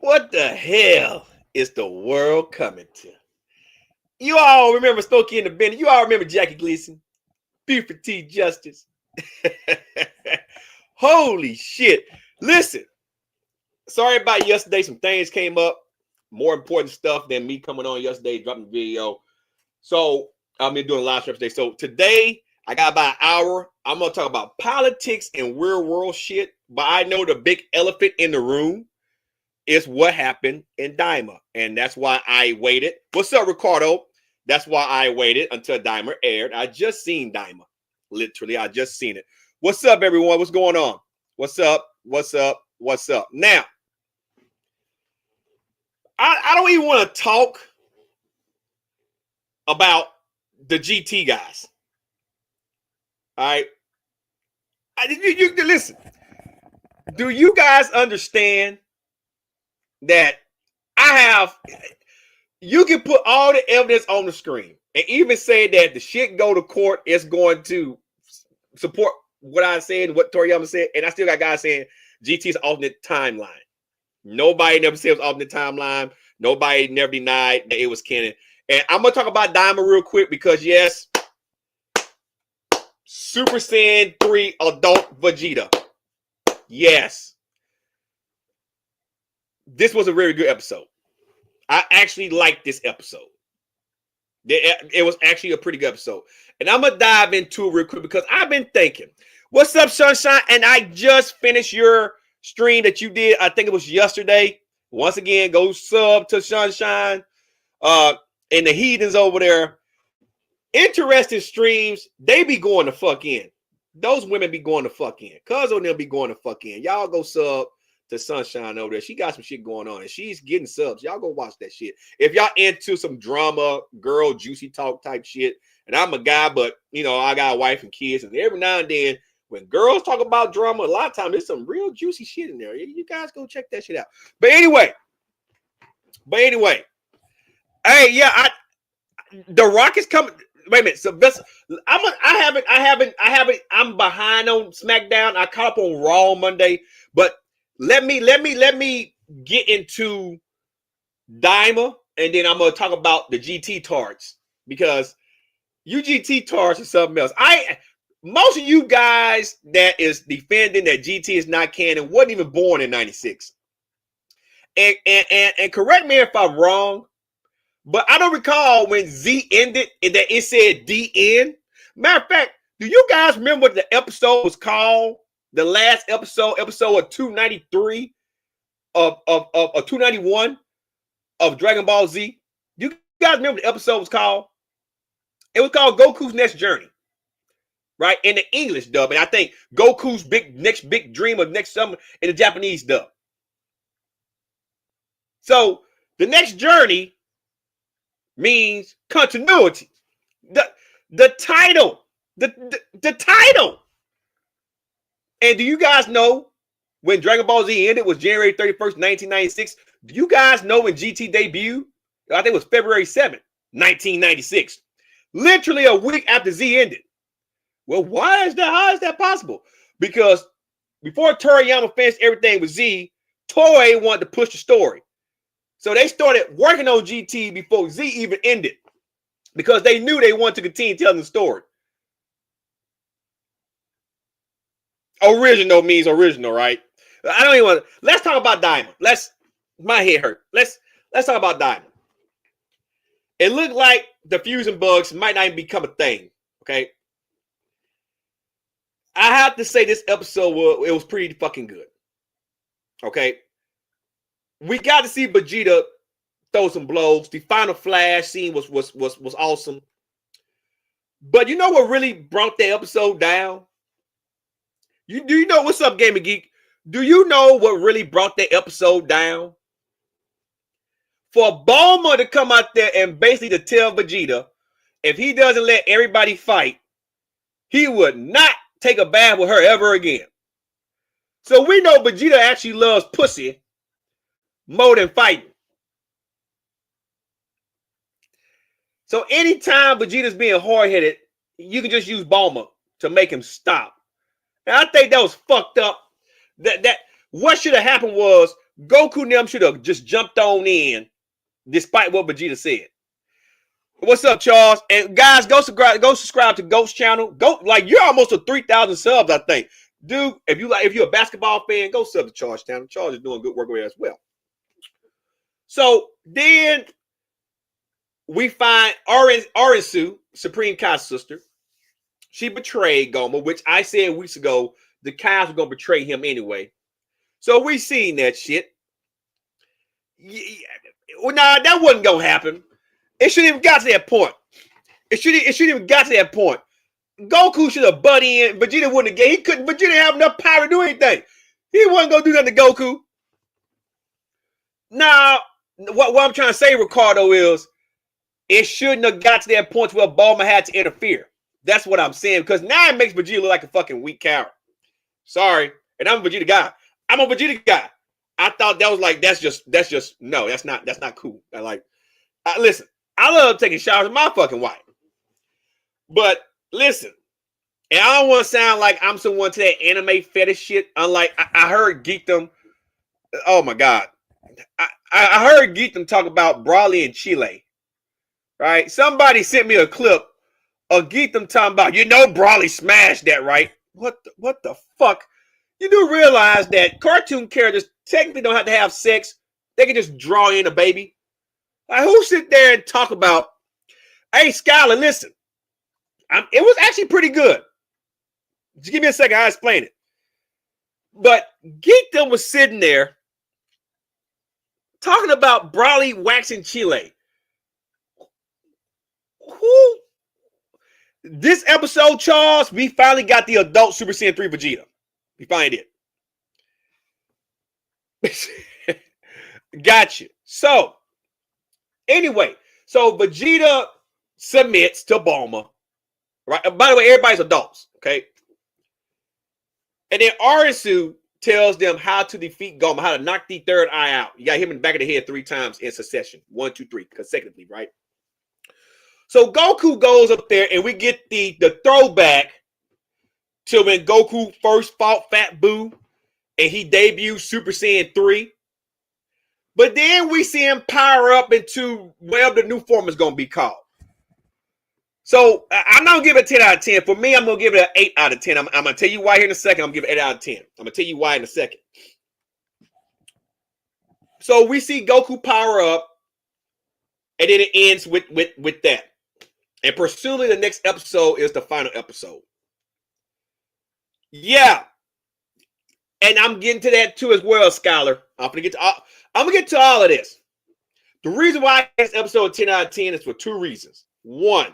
What the hell is the world coming to? You all remember Smokey and the Bandit. You all remember Jackie Gleason, Buford T. Justice. Holy shit. Listen, sorry about yesterday. Some things came up. More important stuff than me coming on yesterday, dropping the video. So I'm doing a live stream today. So today, I got about an hour. I'm going to talk about politics and real world shit. But I know the big elephant in the room is what happened in Daima. And that's why I waited. What's up, Ricardo? That's why I waited until Daima aired. I just seen Daima. Literally, I just seen it. What's up, everyone? What's going on? What's up? What's up? What's up? Now, I don't even want to talk about the GT guys. All right. You listen. Do you guys understand that you can put all the evidence on the screen and even say that the shit go to court is going to support what I said and what Toriyama said, and I still got guys saying GT's alternate timeline. Nobody never said it was alternate timeline. Nobody never denied that it was canon. And I'm gonna talk about Daima real quick because yes, Super Saiyan 3 Adult Vegeta. Yes. This was a very good episode. I actually liked this episode. It was actually a pretty good episode. And I'm going to dive into it real quick because I've been thinking. What's up, Sunshine? And I just finished your stream that you did. I think it was yesterday. Once again, go sub to Sunshine and the heathens over there. Interesting streams. They be going to fuck in. Those women be going to fuck in. Cuz on them be going to fuck in. Y'all go sub to Sunshine over there. She got some shit going on and she's getting subs. Y'all go watch that shit. If y'all into some drama, girl, juicy talk type shit, and I'm a guy, but you know, I got a wife and kids, and every now and then when girls talk about drama, a lot of times there's some real juicy shit in there. You guys go check that shit out. But anyway, hey, yeah, The Rock is coming. Wait a minute. So I'm behind on SmackDown. I caught up on Raw Monday, but let me get into Daima, and then I'm gonna talk about the GT tards because UGT tards is something else. Most of you guys that is defending that GT is not canon wasn't even born in '96. And correct me if I'm wrong, but I don't recall when Z ended and that it said DN. Matter of fact, do you guys remember what the episode was called? The last episode of 293 of 291 of Dragon Ball Z. You guys remember what the episode was called? It was called Goku's Next Journey, right? In the English dub, and I think Goku's next big dream of next summer in the Japanese dub. So the next journey means continuity. The title. The title. And do you guys know when Dragon Ball Z ended was January 31st, 1996? Do you guys know when GT debuted? I think it was February 7th, 1996. Literally a week after Z ended. Well, why is that? How is that possible? Because before Toriyama finished everything with Z, Toei wanted to push the story. So they started working on GT before Z even ended because they knew they wanted to continue telling the story. Original means original, right? I don't even want to. Let's talk about Daima. My head hurt. Let's talk about Daima. It looked like the fusion bugs might not even become a thing. Okay. I have to say this episode was pretty fucking good. Okay. We got to see Vegeta throw some blows. The final flash scene was awesome. But you know what really brought the episode down? Do you know what's up, Gaming Geek? Do you know what really brought the episode down? For Bulma to come out there and basically to tell Vegeta, if he doesn't let everybody fight, he would not take a bath with her ever again. So we know Vegeta actually loves pussy more than fighting. So anytime Vegeta's being hard-headed, you can just use Bulma to make him stop. And I think that was fucked up. That what should have happened was Goku and them should have just jumped on in, despite what Vegeta said. What's up, Charles? And guys, go subscribe to Goat's channel. Go, like, you're almost to 3,000 subs, I think. Dude, if you're a basketball fan, go sub to Charles channel. Charles is doing good work over there as well. So then we find Arisu, Supreme Kai's sister. She betrayed Goma, which I said weeks ago the Kais were gonna betray him anyway. So we seen that shit. Well, nah, that wasn't gonna happen. It shouldn't even got to that point. It shouldn't even got to that point. Goku should have butt in. Vegeta wouldn't have. Vegeta didn't have enough power to do anything. He wasn't gonna do nothing to Goku. Now, what I'm trying to say, Ricardo, is it shouldn't have got to that point where Bulma had to interfere. That's what I'm saying, because now it makes Vegeta look like a fucking weak coward. Sorry, and I'm a Vegeta guy. I thought that was like that's just no, that's not cool. Listen, I love taking showers with my fucking wife, but listen, and I don't want to sound like I'm someone to that anime fetish shit. Unlike I heard Geekdom. Oh my god, I heard Geekdom talk about Broly and Chile. Right? Somebody sent me a clip of Geekdom talking about, Broly smashed that, right? What the fuck? You do realize that cartoon characters technically don't have to have sex. They can just draw in a baby. Like, who sit there and talk about, hey, Skylar, listen. It was actually pretty good. Just give me a second, I'll explain it. But Geekdom was sitting there talking about Broly waxing Chile. Who? This episode, Charles, we finally got the adult Super Saiyan 3 Vegeta. We finally did. Gotcha. So, anyway, so Vegeta submits to Bulma. Right? By the way, everybody's adults, okay? And then Arisu tells them how to defeat Goma, how to knock the third eye out. You got him in the back of the head 3 times in succession. 1, 2, 3, consecutively, right? So Goku goes up there, and we get the throwback to when Goku first fought Fat Boo, and he debuted Super Saiyan 3. But then we see him power up into whatever the new form is going to be called. So I'm not going to give it a 10 out of 10. For me, I'm going to give it an 8 out of 10. I'm going to tell you why here in a second. I'm going to give it 8 out of 10. I'm going to tell you why in a second. So we see Goku power up, and then it ends with that. And presumably the next episode is the final episode. Yeah. And I'm getting to that too as well, Skylar. I'm gonna get to all of this. The reason why this episode 10 out of 10 is for 2 reasons. 1,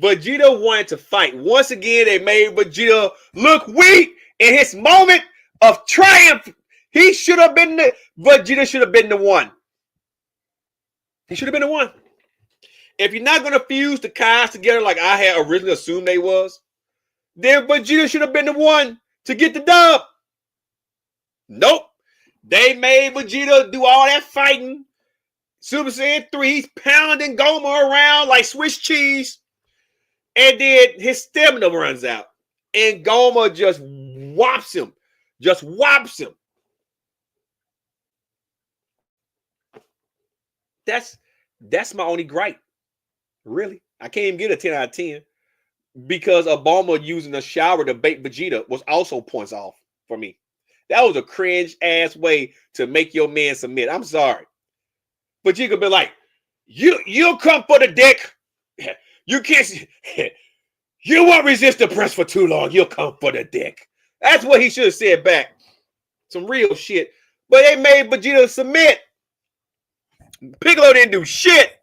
Vegeta wanted to fight. Once again, they made Vegeta look weak in his moment of triumph. Vegeta should have been the one. He should have been the one. If you're not going to fuse the Kais together like I had originally assumed they was, then Vegeta should have been the one to get the dub. Nope. They made Vegeta do all that fighting. Super Saiyan 3, he's pounding Goma around like Swiss cheese. And then his stamina runs out. And Goma just whops him. That's my only gripe. Really? I can't even get a 10 out of 10 because Obama using a shower to bait Vegeta was also points off for me. That was a cringe ass way to make your man submit. I'm sorry. Vegeta could be like, you'll come for the dick. You can't, you won't resist the press for too long. You'll come for the dick. That's what he should have said back. Some real shit. But they made Vegeta submit. Piccolo didn't do shit.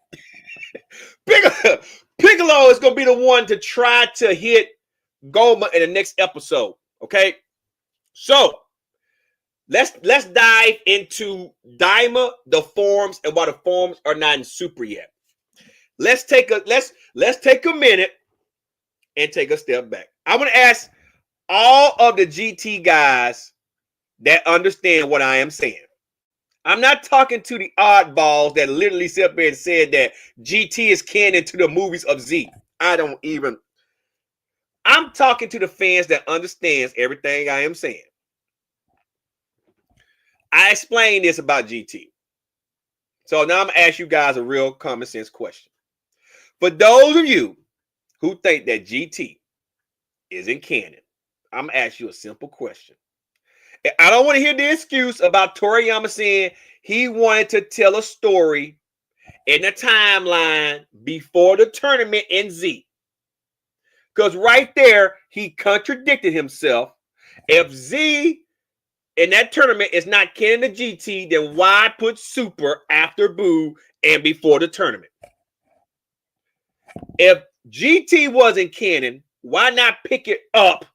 Piccolo is going to be the one to try to hit Goma in the next episode. Okay? So, let's dive into Daima, the forms, and why the forms are not in Super yet. Let's take a minute and take a step back. I'm going to ask all of the GT guys that understand what I am saying. I'm not talking to the oddballs that literally sit up there and said that GT is canon to the movies of Z. I'm talking to the fans that understands everything I am saying. I explained this about GT. So now I'm going to ask you guys a real common sense question. For those of you who think that GT isn't canon, I'm going to ask you a simple question. I don't want to hear the excuse about Toriyama saying he wanted to tell a story in the timeline before the tournament in Z. Because right there, he contradicted himself. If Z in that tournament is not canon to GT, then why put Super after Boo and before the tournament? If GT wasn't canon, why not pick it up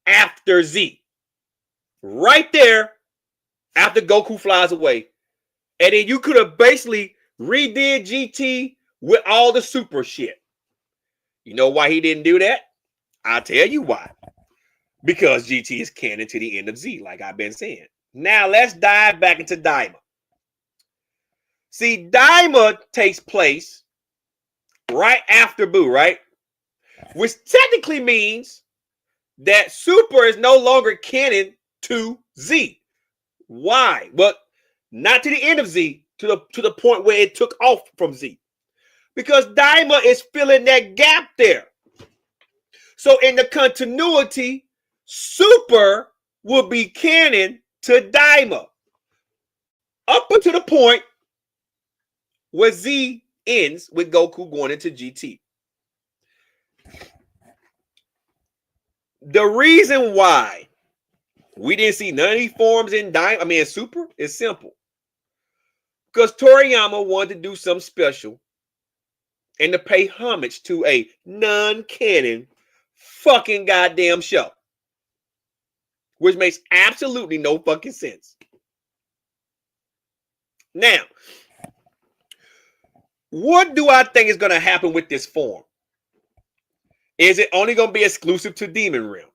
after Z? Right there, after Goku flies away. And then you could have basically redid GT with all the Super shit. You know why he didn't do that? I'll tell you why. Because GT is canon to the end of Z, like I've been saying. Now, let's dive back into Daima. See, Daima takes place right after Boo, right? Which technically means that Super is no longer canon to Z. Why? But not to the end of Z, to the point where it took off from Z. Because Daima is filling that gap there. So in the continuity, Super will be canon to Daima. Up until the point where Z ends with Goku going into GT. The reason why we didn't see none of these forms in Super is simple. Because Toriyama wanted to do something special and to pay homage to a non-canon fucking goddamn show. Which makes absolutely no fucking sense. Now, what do I think is going to happen with this form? Is it only going to be exclusive to Demon Realm?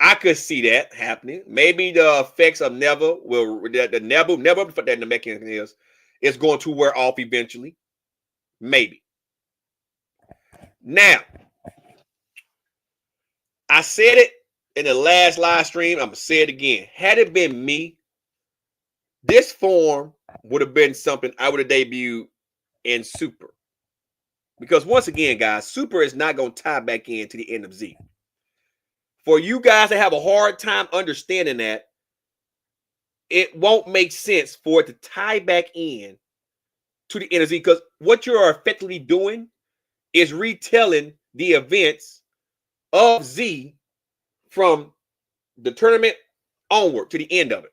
I could see that happening. Maybe the effects of Never will, the Never that the mechanism is going to wear off eventually. Maybe. Now, I said it in the last live stream. I'm going to say it again. Had it been me, this form would have been something I would have debuted in Super. Because once again, guys, Super is not going to tie back into the end of Z. For you guys to have a hard time understanding that, it won't make sense for it to tie back in to the end of Z. Because what you're effectively doing is retelling the events of Z from the tournament onward to the end of it.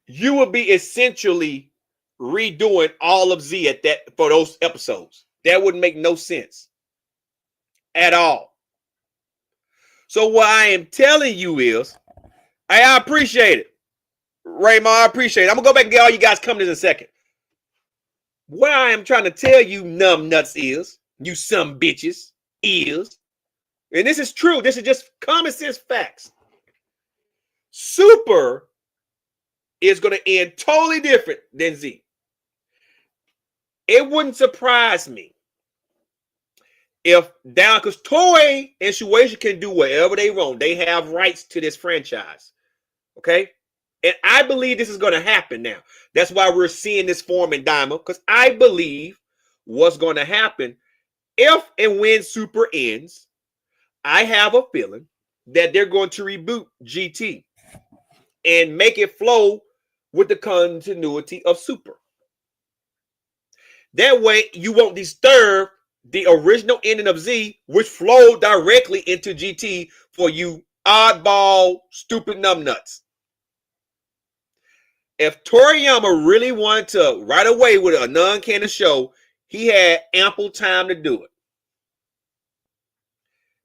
You would be essentially redoing all of Z at that for those episodes. That wouldn't make no sense at all. So what I am telling you is, I appreciate it. Raymond, I appreciate it. I'm going to go back and get all you guys coming in a second. What I am trying to tell you, numb nuts, is, you some bitches, is, and this is true, this is just common sense facts. Super is going to end totally different than Z. It wouldn't surprise me if down, because Toei and Shueisha can do whatever they want. They have rights to this franchise. Okay? And I believe this is going to happen now. That's why we're seeing this form in Daima, because I believe what's going to happen if and when Super ends, I have a feeling that they're going to reboot GT and make it flow with the continuity of Super. That way, you won't disturb the original ending of Z, which flowed directly into GT for you oddball, stupid numbnuts. If Toriyama really wanted to right away with a non-canon show, he had ample time to do it.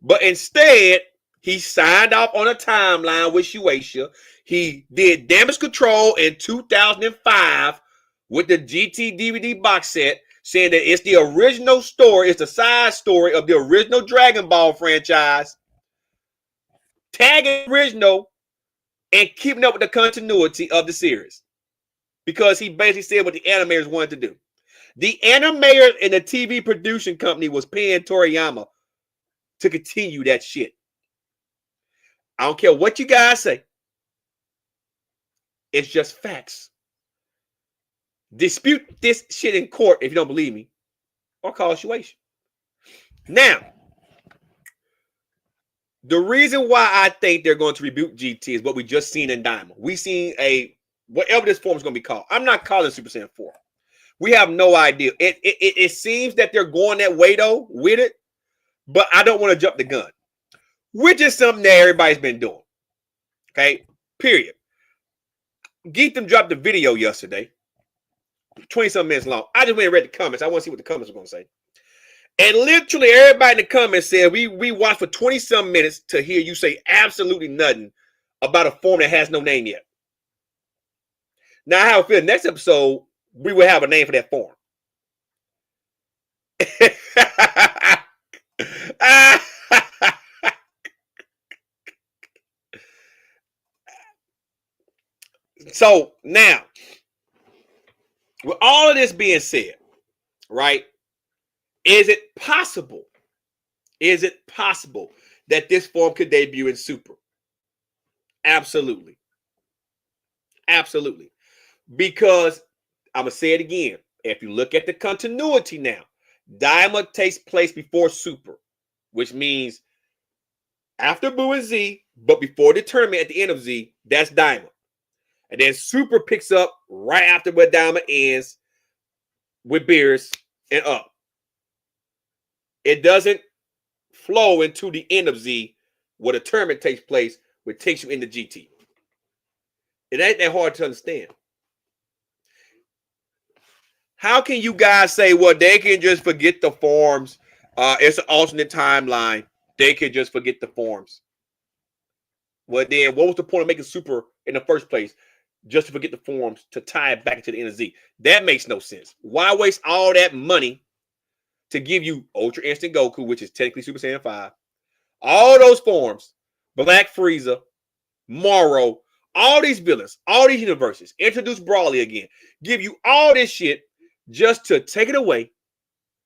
But instead, he signed off on a timeline with Shueisha. He did Damage Control in 2005 with the GT DVD box set, saying that it's the original story, it's the side story of the original Dragon Ball franchise, tagging original and keeping up with the continuity of the series. Because he basically said what the animators wanted to do. The animators and the TV production company was paying Toriyama to continue that shit. I don't care what you guys say. It's just facts. Dispute this shit in court if you don't believe me, or call Shuation. Now, the reason why I think they're going to rebuke GT is what we just seen in Daima. We seen whatever this form is going to be called. I'm not calling Super Saiyan 4. We have no idea. It seems that they're going that way though with it, but I don't want to jump the gun, which is something that everybody's been doing. Okay, period. Geetham dropped the video yesterday, 20-something minutes long. I just went and read the comments. I want to see what the comments are going to say. And literally everybody in the comments said, we watched for 20-some minutes to hear you say absolutely nothing about a form that has no name yet. Now, I have a feeling next episode, we will have a name for that form. So now, with all of this being said, right, is it possible that this form could debut in Super? Absolutely. Absolutely. Because, I'm going to say it again, if you look at the continuity now, Daima takes place before Super, which means after Buu and Z, but before the tournament at the end of Z, that's Daima. And then Super picks up right after where Daima ends with Beerus and up. It doesn't flow into the end of Z where the tournament takes place, which takes you into GT. It ain't that hard to understand. How can you guys say, well, they can just forget the forms? It's an alternate timeline. They can just forget the forms. Well, then what was the point of making Super in the first place? Just to forget the forms to tie it back to the end of Z. That makes no sense. Why waste all that money to give you Ultra Instant Goku, which is technically Super Saiyan 5, all those forms, Black Frieza, Moro, all these villains, all these universes, introduce Brawly again, give you all this shit just to take it away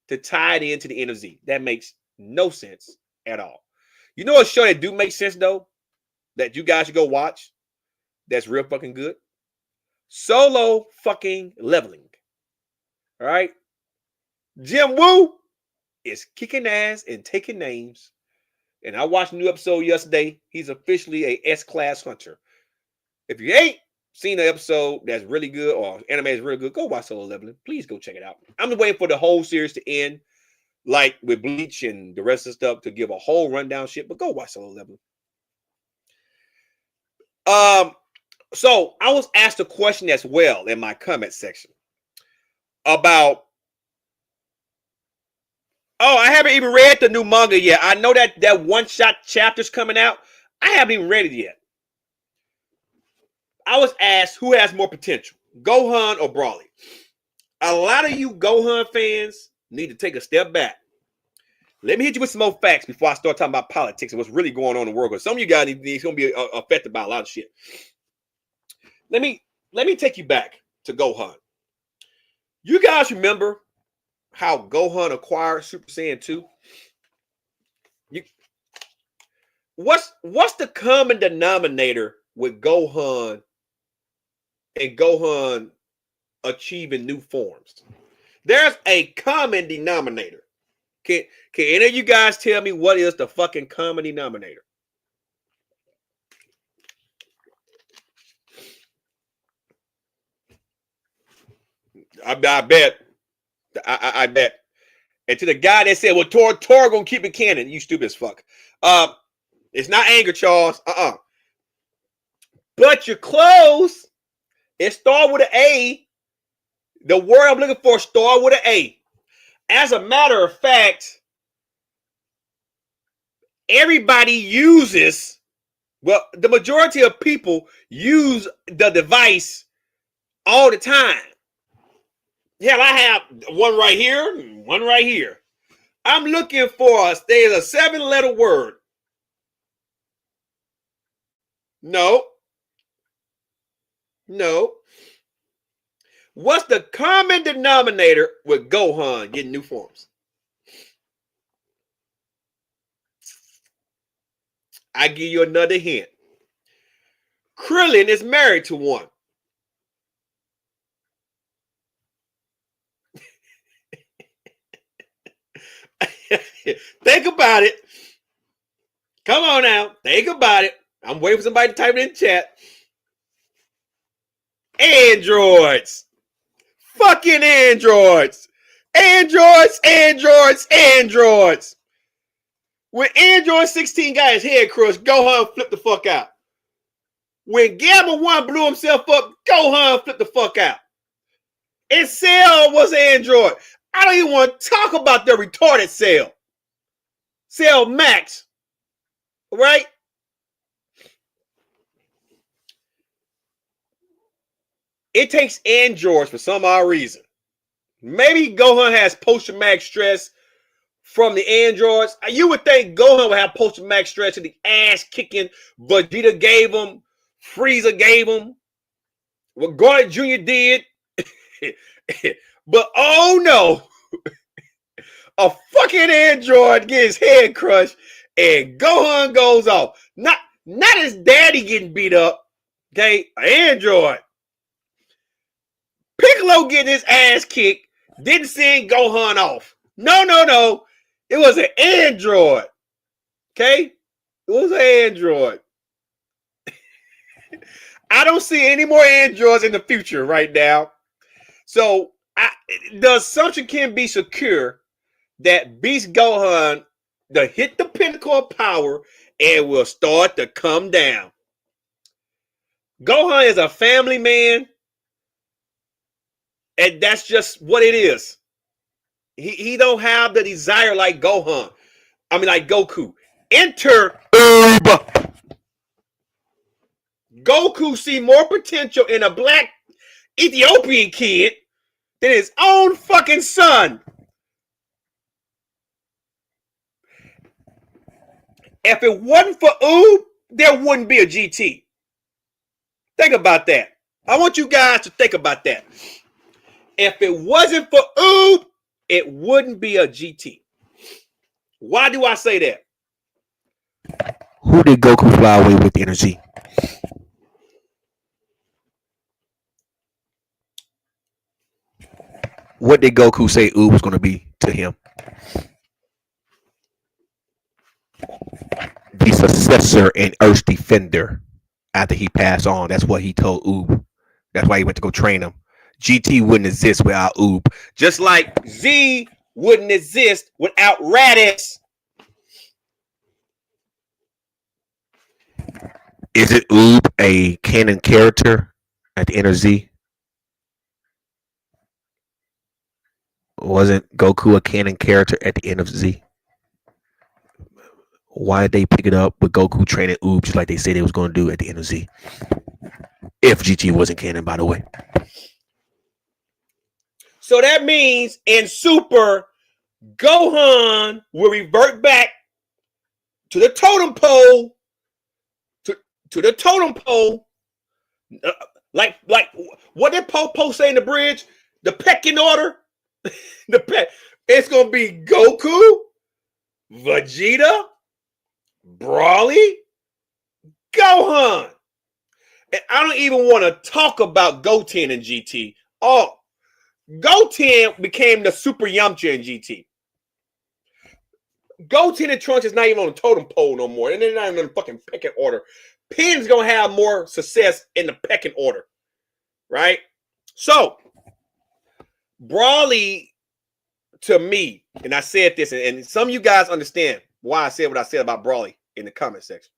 to tie it into the end of Z. That makes no sense at all. You know a show that do make sense though, that you guys should go watch, that's real fucking good? Solo fucking Leveling. All right? Jim Woo is kicking ass and taking names. And I watched a new episode yesterday. He's officially a S-class hunter. If you ain't seen an episode that's really good or anime is really good, go watch Solo Leveling. Please go check it out. I'm just waiting for the whole series to end, like with Bleach and the rest of the stuff, to give a whole rundown shit. But go watch Solo Leveling. So I was asked a question as well in my comment section about, I haven't even read the new manga yet. I know that one-shot chapter's coming out. I haven't even read it yet. I was asked who has more potential, Gohan or Brawly. A lot of you Gohan fans need to take a step back. Let me hit you with some more facts before I start talking about politics and what's really going on in the world. Because some of you guys need going to be affected by a lot of shit. Let me take you back to Gohan. You guys remember how Gohan acquired Super Saiyan 2? What's the common denominator with Gohan and Gohan achieving new forms? There's a common denominator. Can any of you guys tell me what is the fucking common denominator? I bet. I bet. And to the guy that said, well, Tor gonna keep it canon. You stupid as fuck. It's not anger, Charles. But you're close. It started with an A. The word I'm looking for started with an A. As a matter of fact, everybody uses, well, the majority of people use the device all the time. Hell, I have one right here, one right here. I'm looking for there's a 7-letter word. No. What's the common denominator with Gohan getting new forms? I give you another hint. Krillin is married to one. Think about it. Come on now. Think about it. I'm waiting for somebody to type it in chat. Androids. Fucking androids. Androids. When Android 16 got his head crushed, Gohan flipped the fuck out. When Gamma 1 blew himself up, Gohan flipped the fuck out. And Cell was Android. I don't even want to talk about the retarded Cell. Cell Max. Right? It takes androids for some odd reason. Maybe Gohan has post-traumatic stress from the androids. You would think Gohan would have post-traumatic stress to the ass kicking Vegeta gave him, Frieza gave him, what Gordon Jr. did. But oh no, a fucking android gets his head crushed and Gohan goes off. Not his daddy getting beat up. Okay, an android. Piccolo getting his ass kicked, didn't send Gohan off. No. It was an android. Okay? It was an android. I don't see any more androids in the future right now. So the assumption can be secure that Beast Gohan to hit the pinnacle of power and will start to come down. Gohan is a family man. And that's just what it is. He don't have the desire like Gohan. I mean, like Goku. Enter Uba. Goku see more potential in a black Ethiopian kid than his own fucking son. If it wasn't for Oob, there wouldn't be a GT. Think about that. I want you guys to think about that. If it wasn't for Oob, it wouldn't be a GT. Why do I say that? Who did Goku fly away with the energy? What did Goku say Oob was going to be to him? The successor and Earth's defender after he passed on. That's what he told Oob. That's why he went to go train him. GT wouldn't exist without Oob. Just like Z wouldn't exist without Raditz. Is it Oob a canon character at the end of Z? Wasn't Goku a canon character at the end of Z? Why did they pick it up with Goku training Oob just like they said they was going to do at the end of Z? If GT wasn't canon, by the way. So that means in Super, Gohan will revert back to the totem pole. To the totem pole. Like what did Popo say in the bridge? The pecking order. It's gonna be Goku, Vegeta, Broly, Gohan. And I don't even want to talk about Goten in GT. Oh, Goten became the Super Yamcha in GT. Goten and Trunks is not even on the totem pole no more. And they're not even in the fucking pecking order. Pin's going to have more success in the pecking order. Right? So, Broly, to me, and I said this, and some of you guys understand why I said what I said about Broly in the comment section.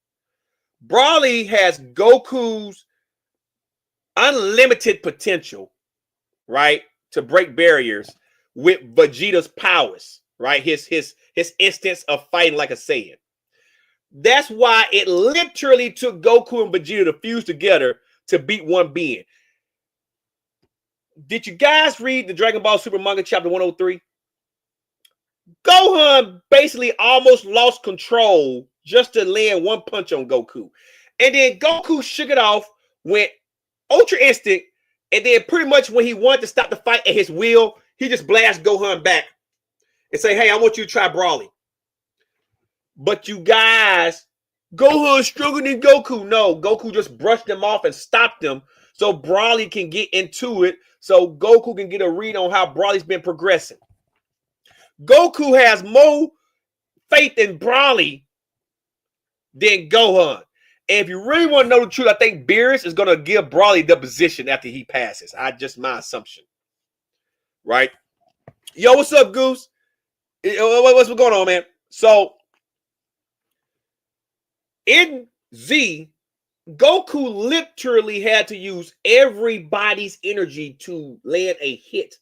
Broly has Goku's unlimited potential, right, to break barriers with Vegeta's powers, right? His instance of fighting like a Saiyan. That's why it literally took Goku and Vegeta to fuse together to beat one being. Did you guys read the Dragon Ball Super manga chapter 103? Gohan basically almost lost control just to land one punch on Goku. And then Goku shook it off, went Ultra Instinct, and then pretty much when he wanted to stop the fight at his will, he just blasted Gohan back and say, hey, I want you to try Broly. But you guys Gohan's stronger than Goku. No, Goku just brushed them off and stopped them so Broly can get into it, so Goku can get a read on how Broly's been progressing. Goku has more faith in Broly than Gohan. And if you really want to know the truth, I think Beerus is going to give Broly the position after he passes. My assumption. Right? Yo, what's up, Goose? What's going on, man? So, in Z, Goku literally had to use everybody's energy to land a hit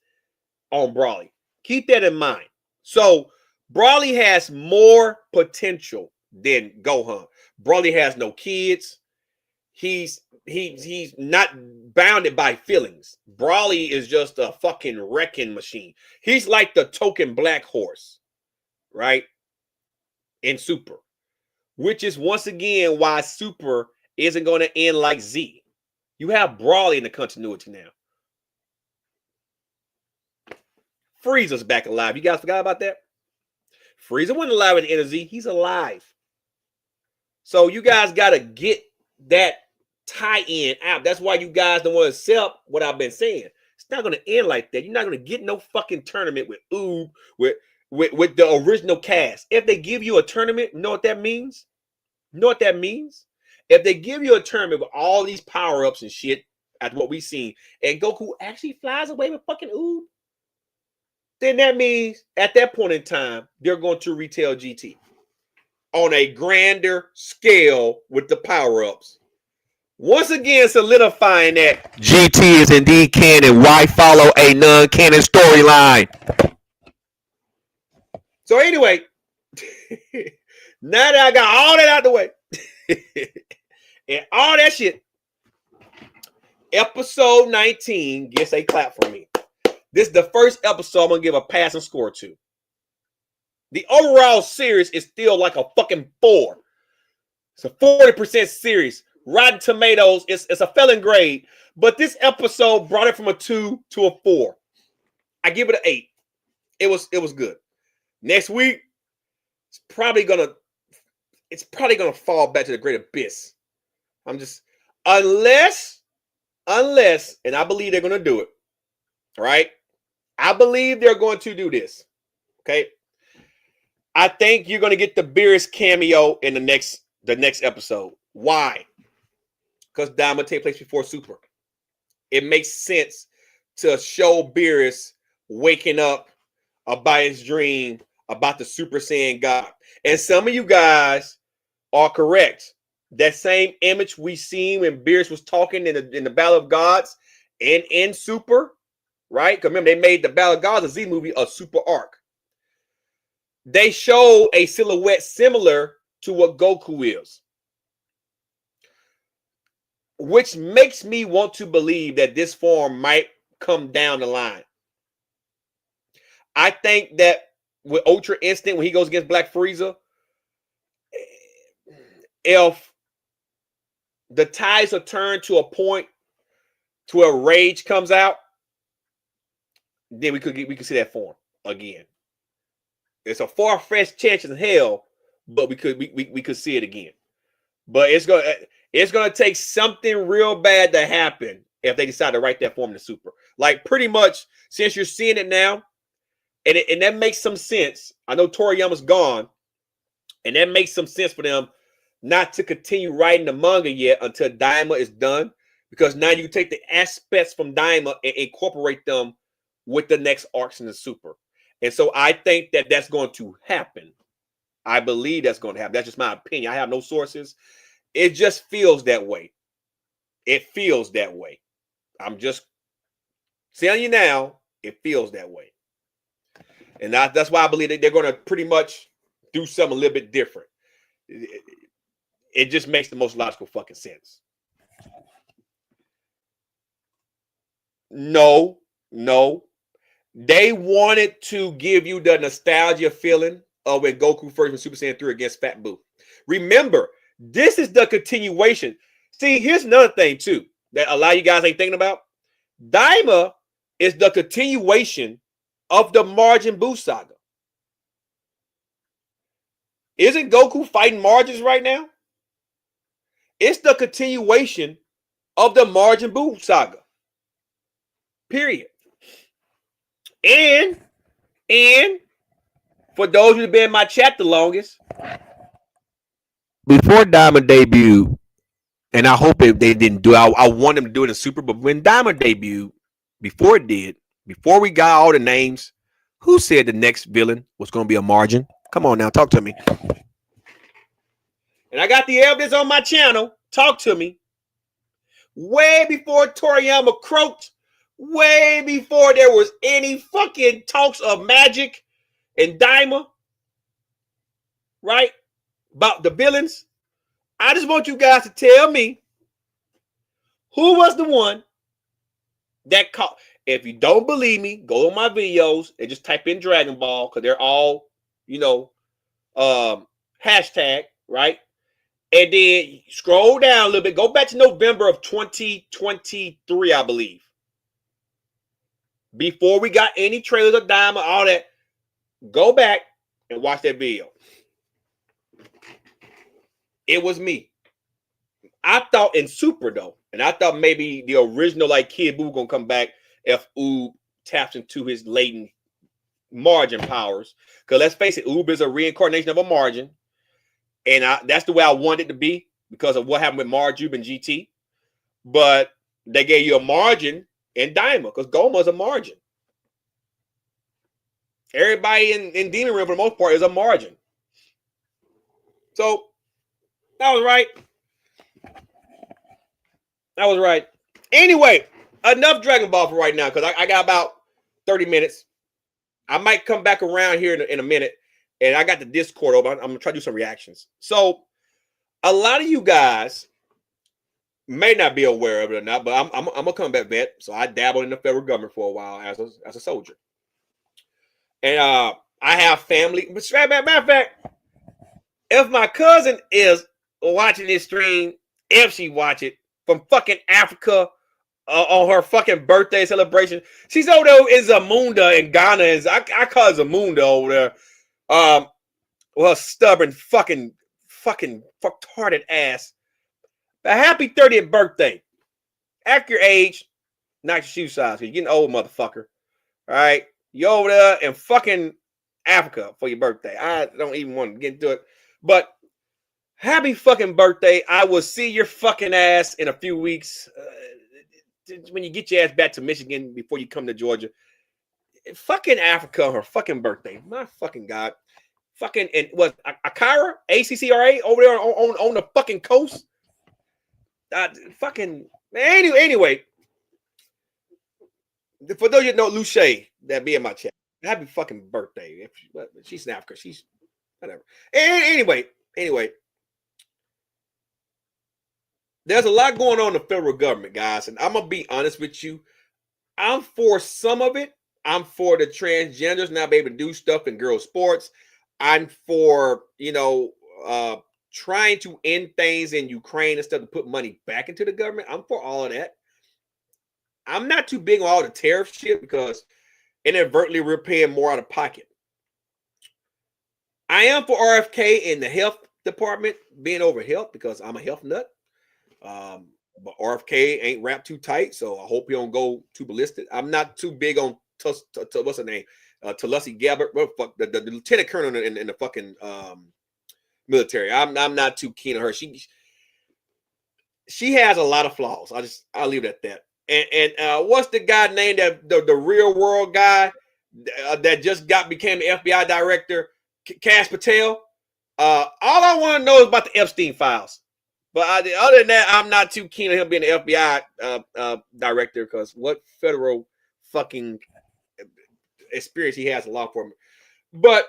on Broly. Keep that in mind. So, Broly has more potential than Gohan. Broly has no kids. He's not bounded by feelings. Broly is just a fucking wrecking machine. He's like the token black horse, right? In Super, which is once again why Super isn't going to end like Z. You have Broly in the continuity now. Frieza's back alive. You guys forgot about that? Frieza wasn't alive at the end of Z. He's alive. So you guys got to get that tie-in out. That's why you guys don't want to accept what I've been saying. It's not going to end like that. You're not going to get no fucking tournament with Oob, with the original cast. If they give you a tournament, you know what that means? You know what that means? If they give you a tournament with all these power-ups and shit, after what we've seen, and Goku actually flies away with fucking Oob, then that means at that point in time, they're going to retell GT on a grander scale with the power-ups. Once again, solidifying that GT is indeed canon. Why follow a non-canon storyline? So anyway, now that I got all that out the way and all that shit, episode 19 gets a clap from me. This is the first episode I'm going to give a passing score to. The overall series is still like a fucking 4. It's a 40% series. Rotten Tomatoes, it's a failing grade. But this episode brought it from a 2 to a 4. I give it an 8. It was good. Next week, it's probably gonna fall back to the great abyss. I'm just unless, and I believe they're gonna do it. Right? I believe they're going to do this. Okay. I think you're gonna get the Beerus cameo in the next episode. Why? Because Daima takes place before Super. It makes sense to show Beerus waking up about his dream about the Super Saiyan God. And some of you guys are correct. That same image we seen when Beerus was talking in the Battle of Gods and in Super, right? Because remember, they made the Battle of Gods, a Z movie, a super arc. They show a silhouette similar to what Goku is, which makes me want to believe that this form might come down the line. I think that with Ultra Instinct, when he goes against Black Frieza, if the tides are turned to a point to where rage comes out, then we could see that form again. It's a far-fetched chance in hell, but we could see it again. But it's gonna take something real bad to happen if they decide to write that form to Super. Like pretty much, since you're seeing it now, and that makes some sense. I know Toriyama's gone, and that makes some sense for them not to continue writing the manga yet until Daima is done, because now you take the aspects from Daima and incorporate them with the next arcs in the Super. And so I think that that's going to happen. I believe that's going to happen. That's just my opinion. I have no sources. It just feels that way. It feels that way. I'm just telling you now, it feels that way. And that's why I believe that they're going to pretty much do something a little bit different. It just makes the most logical fucking sense. No. They wanted to give you the nostalgia feeling of when Goku first went Super Saiyan 3 against Fat Boo. Remember, this is the continuation. See, here's another thing, too, that a lot of you guys ain't thinking about. Daima is the continuation of the Majin Buu saga. Isn't Goku fighting Margins right now? It's the continuation of the Margin Boo saga. Period. And for those who've been in my chat the longest, Before Diamond debuted, and I hope they didn't do it. I want them to do it in Super, but when Diamond debuted, before it did, before we got all the names, who said the next villain was going to be a Margin? Come on now, talk to me. and I got the evidence on my channel, talk to me. Way before Toriyama croaked, way before there was any fucking talks of Magic and Daima, right? About the villains. I just want you guys to tell me who was the one that caught. If you don't believe me, go on my videos and just type in Dragon Ball because they're all, hashtag, right? And then scroll down a little bit. Go back to November of 2023, I believe. Before we got any trailers of Daima, all that. Go back and watch that video. It was me. I thought in Super, though, and I thought maybe the original, like, Kid Buu gonna come back if Oob taps into his latent Margin powers. Because let's face it, Oob is a reincarnation of a Margin. And that's the way I wanted it to be because of what happened with Marjube and GT. But they gave you a Margin in Daima because Goma's a Margin. Everybody in Demon Realm, for the most part, is a Margin. So, that was right. That was right. Anyway, enough Dragon Ball for right now because I got about 30 minutes. I might come back around here in a minute. And I got the Discord open. I'm going to try to do some reactions. So, a lot of you guys may not be aware of it or not, but I'm a combat vet. So, I dabbled in the federal government for a while as a soldier. And I have family. Matter of fact, if my cousin is watching this stream, if she watch it, from fucking Africa on her fucking birthday celebration, she's over there in Zamunda in Ghana. I call it Zamunda over there. Well, stubborn fucking fucktarded ass. A happy 30th birthday. Act your age, not your shoe size. You're getting old, motherfucker. All right, you over there in fucking Africa for your birthday. I don't even want to get into it, but happy fucking birthday. I will see your fucking ass in a few weeks when you get your ass back to Michigan before you come to Georgia. Fucking Africa on her fucking birthday. My fucking God. Fucking, and was Akira, ACCRA over there on the fucking coast. Fucking, anyway, for those you know, Luce, that be in my chat. Happy fucking birthday. She's in Africa. She's whatever. Anyway, there's a lot going on in the federal government, guys, and I'm gonna be honest with you. I'm for some of it. I'm for the transgenders now being able to do stuff in girls' sports. I'm for, trying to end things in Ukraine and stuff to put money back into the government. I'm for all of that. I'm not too big on all the tariff shit because inadvertently we're paying more out of pocket. I am for RFK in the health department being over health because I'm a health nut. But RFK ain't wrapped too tight, so I hope he don't go too ballistic. I'm not too big on what's her name? Tulsi Gabbard, the lieutenant colonel in the fucking military. I'm not too keen on her. She has a lot of flaws. I'll leave it at that. And what's the guy named that the real world guy that just became the FBI director, Kash Patel? All I want to know is about the Epstein files. But other than that, I'm not too keen on him being the FBI director because what federal fucking experience he has in law enforcement. But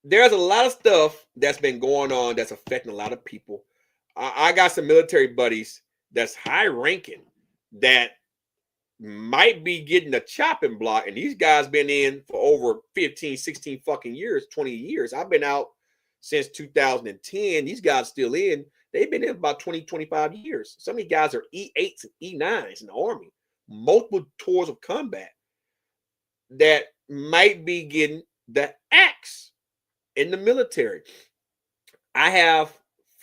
there's a lot of stuff that's been going on that's affecting a lot of people. I got some military buddies that's high ranking that might be getting a chopping block. And these guys been in for over 15, 16 fucking years, 20 years. I've been out since 2010. These guys still in. They've been in about 20, 25 years. Some of these guys are E8s and E9s in the Army. Multiple tours of combat that might be getting the axe in the military. I have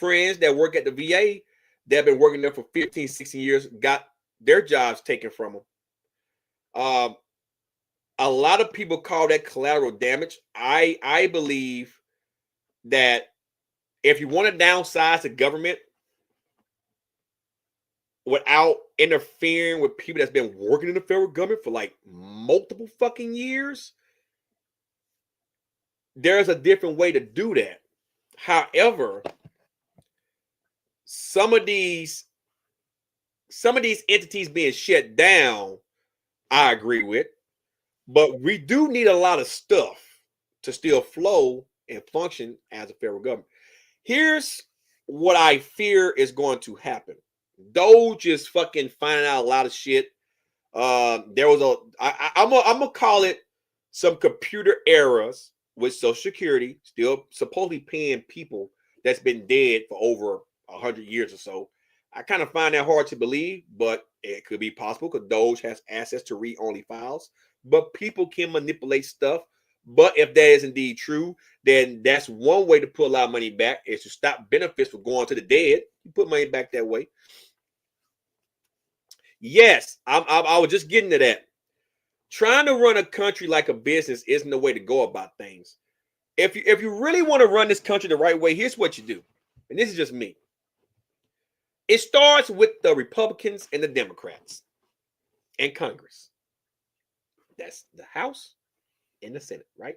friends that work at the VA that have been working there for 15, 16 years got their jobs taken from them. A lot of people call that collateral damage. I believe that if you want to downsize the government without interfering with people that's been working in the federal government for like multiple fucking years, there's a different way to do that. However, some of these entities being shut down, I agree with, but we do need a lot of stuff to still flow and function as a federal government. Here's what I fear is going to happen. Doge is fucking finding out a lot of shit. There was I'm gonna call it some computer errors with Social Security still supposedly paying people that's been dead for over 100 years or so. I kind of find that hard to believe, but it could be possible because Doge has access to read-only files. But people can manipulate stuff. But if that is indeed true, then that's one way to pull a lot of money back is to stop benefits from going to the dead. You put money back that way. Yes, I was just getting to that. Trying to run a country like a business isn't the way to go about things. If you really want to run this country the right way, here's what you do. And this is just me. It starts with the Republicans and the Democrats and Congress. That's the House and the Senate, right?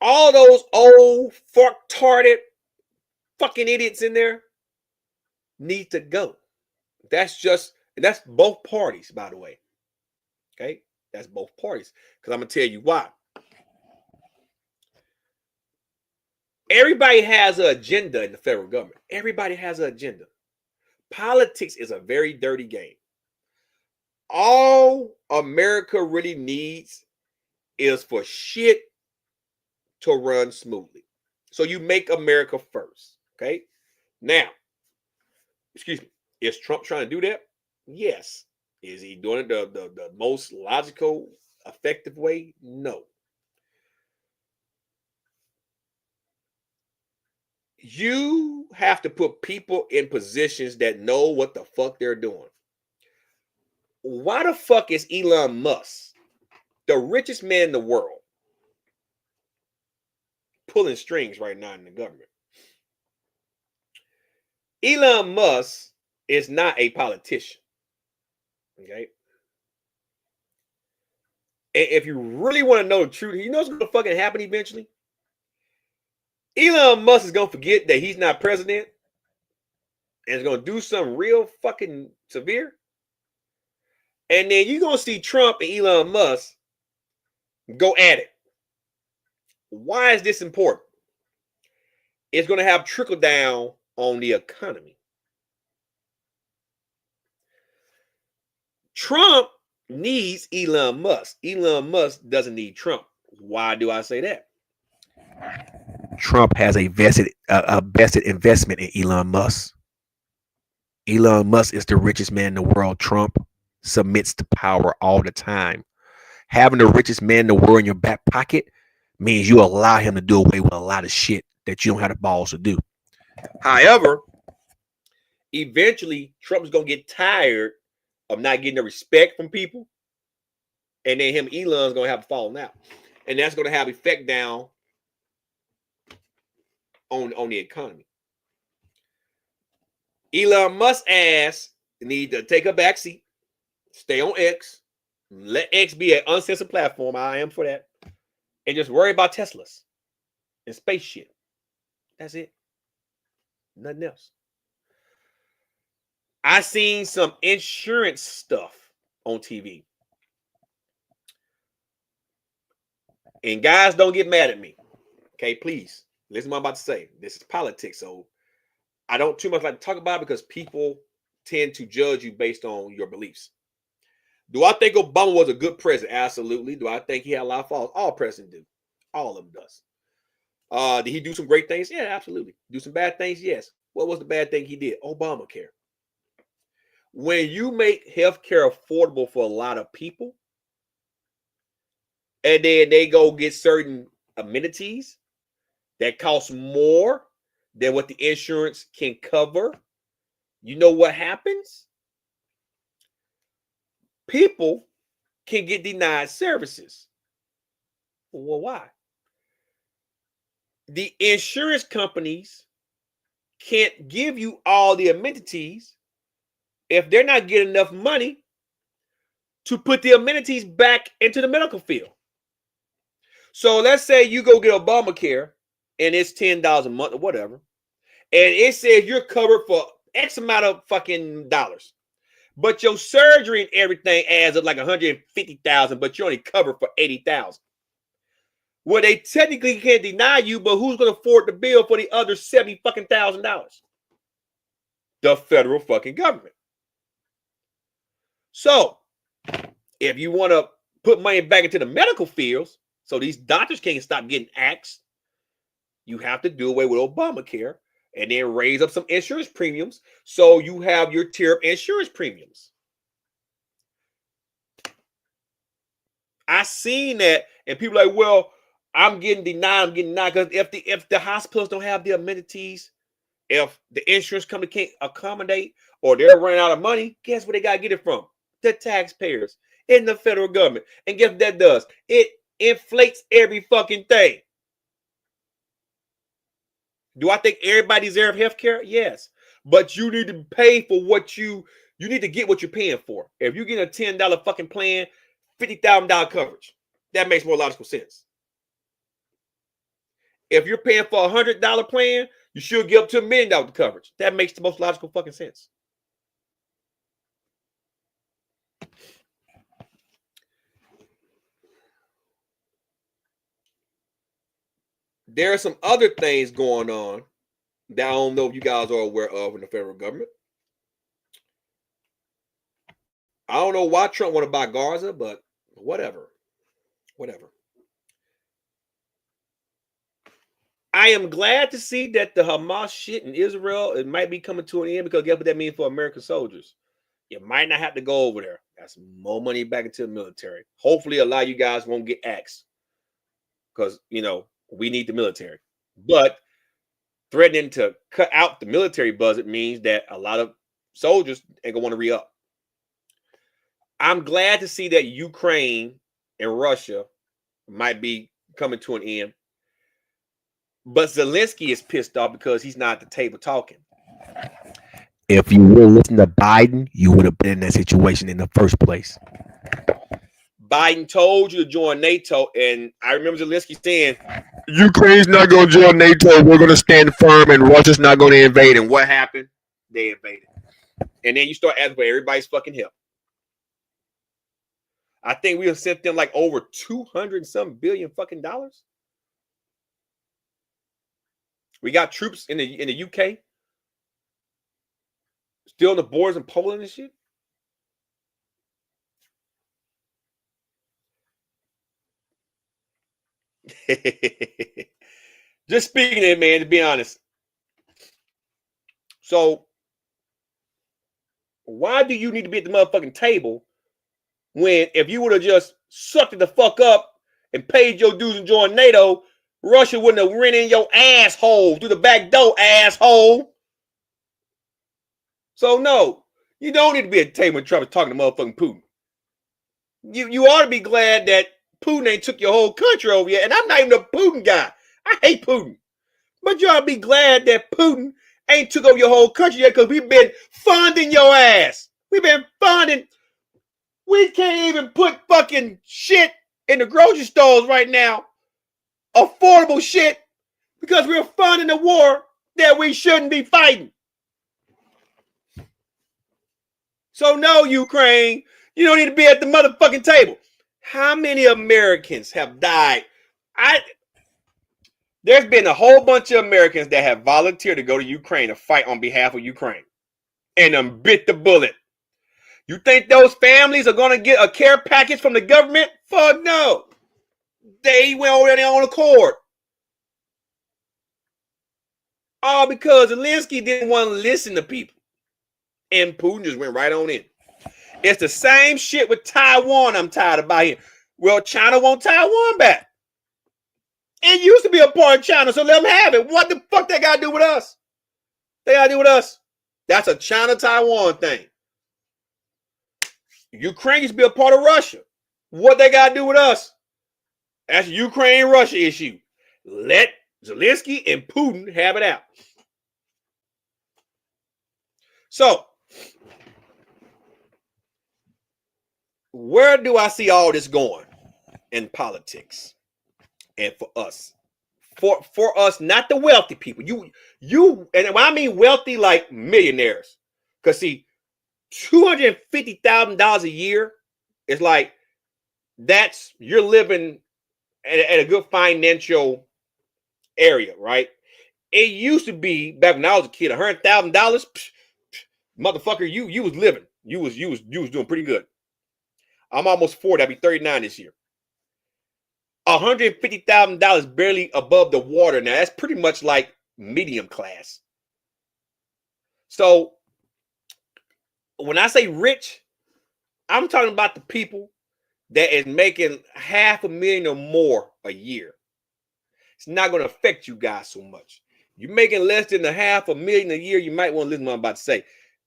All those old, fuck-tarded fucking idiots in there need to go. That's both parties, by the way. Okay? That's both parties. Because I'm going to tell you why. Everybody has an agenda in the federal government. Everybody has an agenda. Politics is a very dirty game. All America really needs is for shit to run smoothly. So you make America first. Okay? Now, excuse me, is Trump trying to do that? Yes. Is he doing it the most logical, effective way? No. You have to put people in positions that know what the fuck they're doing. Why the fuck is Elon Musk, the richest man in the world, pulling strings right now in the government? Elon Musk is not a politician. Okay? And if you really want to know the truth, you know what's going to fucking happen eventually? Elon Musk is going to forget that he's not president and is going to do something real fucking severe. And then you're going to see Trump and Elon Musk go at it. Why is this important? It's going to have trickle down on the economy. Trump needs Elon Musk. Elon Musk doesn't need Trump. Why do I say that? Trump has a vested investment in Elon Musk. Elon Musk is the richest man in the world. Trump submits to power all the time. Having the richest man in the world in your back pocket means you allow him to do away with a lot of shit that you don't have the balls to do. However, eventually Trump's going to get tired of not getting the respect from people. And then Elon's going to have to fall out. And that's going to have effect down on the economy. Elon Musk's ass need to take a backseat, stay on X, let X be an uncensored platform. I am for that. And just worry about Teslas and space shit. That's it. Nothing else. I seen some insurance stuff on TV. And guys, don't get mad at me. Okay, please. Listen to what I'm about to say. This is politics, so I don't too much like to talk about it because people tend to judge you based on your beliefs. Do I think Obama was a good president? Absolutely. Do I think he had a lot of faults? All presidents do. All of them does. Did he do some great things? Yeah, absolutely. Do some bad things? Yes. What was the bad thing he did? Obamacare. When you make healthcare affordable for a lot of people, and then they go get certain amenities, that costs more than what the insurance can cover, you know what happens? People can get denied services. Well, why? The insurance companies can't give you all the amenities if they're not getting enough money to put the amenities back into the medical field. So let's say you go get Obamacare and it's $10 a month or whatever, and it says you're covered for X amount of fucking dollars, but your surgery and everything adds up like $150,000, but you're only covered for $80,000. Well, they technically can't deny you, but who's going to afford the bill for the other $70,000? The federal fucking government. So, if you want to put money back into the medical fields, so these doctors can't stop getting axed, you have to do away with Obamacare and then raise up some insurance premiums so you have your tier of insurance premiums. I seen that, and people are like, well, I'm getting denied because if the hospitals don't have the amenities, if the insurance company can't accommodate or they're running out of money, guess where they got to get it from? The taxpayers in the federal government. And guess what that does? It inflates every fucking thing. Do I think everybody deserves health care? Yes. But you need to pay for what you need to get what you're paying for. If you get a $10 fucking plan, $50,000 coverage, that makes more logical sense. If you're paying for $100 plan, you should get up to $1 million coverage. That makes the most logical fucking sense. There are some other things going on that I don't know if you guys are aware of in the federal government. I don't know why Trump want to buy Gaza, but whatever. I am glad to see that the Hamas shit in Israel, it might be coming to an end, because guess what that means for American soldiers? You might not have to go over there. That's more money back into the military. Hopefully a lot of you guys won't get axed because, we need the military. But threatening to cut out the military budget means that a lot of soldiers ain't gonna want to re-up. I'm glad to see that Ukraine and Russia might be coming to an end. But Zelensky is pissed off because he's not at the table talking. If you would listen to Biden, you would have been in that situation in the first place. Biden told you to join NATO, and I remember Zelensky saying, Ukraine's not going to join NATO. We're going to stand firm, and Russia's not going to invade. and what happened? They invaded. And then you start asking for everybody's fucking help. I think we have sent them like over 200 some billion fucking dollars. We got troops in the UK, still on the borders in Poland and shit. Just speaking of it, man, to be honest. So, why do you need to be at the motherfucking table when if you would have just sucked it the fuck up and paid your dues and joined NATO, Russia wouldn't have ran in your asshole through the back door, asshole. So no, you don't need to be at the table when Trump is talking to motherfucking Putin. You ought to be glad that Putin ain't took your whole country over yet. And I'm not even a Putin guy. I hate Putin. But you ought to be glad that Putin ain't took over your whole country yet, because we've been funding your ass. We've been funding. We can't even put fucking shit in the grocery stores right now. Affordable shit, because we're funding the war that we shouldn't be fighting. So no, Ukraine, you don't need to be at the motherfucking table. How many Americans have died? There's been a whole bunch of Americans that have volunteered to go to Ukraine to fight on behalf of Ukraine and bit the bullet. You think those families are going to get a care package from the government? Fuck no. They went over there on their own accord. All because Zelensky didn't want to listen to people. And Putin just went right on in. It's the same shit with Taiwan I'm tired of about here. Well, China wants Taiwan back. It used to be a part of China, so let them have it. What the fuck they got to do with us? They got to do with us. That's a China-Taiwan thing. Ukraine used to be a part of Russia. What they got to do with us? That's a Ukraine-Russia issue. Let Zelensky and Putin have it out. So, where do I see all this going in politics? And for us, for us, not the wealthy people. You, and when I mean wealthy, like millionaires. Because see, $250,000 a year is like you're living at a good financial area, right? It used to be back when I was a kid, $100,000, motherfucker, you was living, you was doing pretty good. I'm almost 40. I'll be 39 this year. $150,000 barely above the water now. That's pretty much like medium class. So when I say rich, I'm talking about the people that is making $500,000 or more a year. It's not going to affect you guys so much. You're making less than $500,000 a year, you might want to listen to what I'm about to say.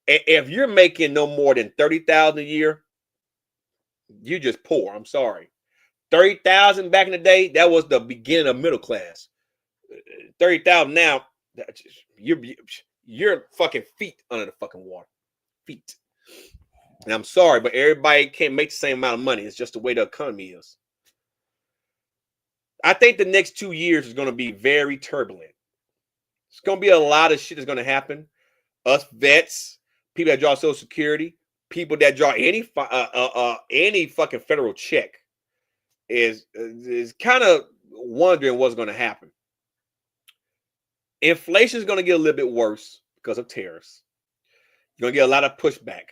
If you're making no more than $30,000 a year, you're just poor. I'm sorry. 30,000 back in the day, that was the beginning of middle class. 30,000 now, you're fucking feet under the fucking water. Feet. And I'm sorry, but everybody can't make the same amount of money. It's just the way the economy is. I think the next 2 years is going to be very turbulent. It's going to be a lot of shit that's going to happen. Us vets, people that draw Social Security, people that draw any fucking federal check is kind of wondering what's going to happen. Inflation is going to get a little bit worse because of tariffs. You're going to get a lot of pushback.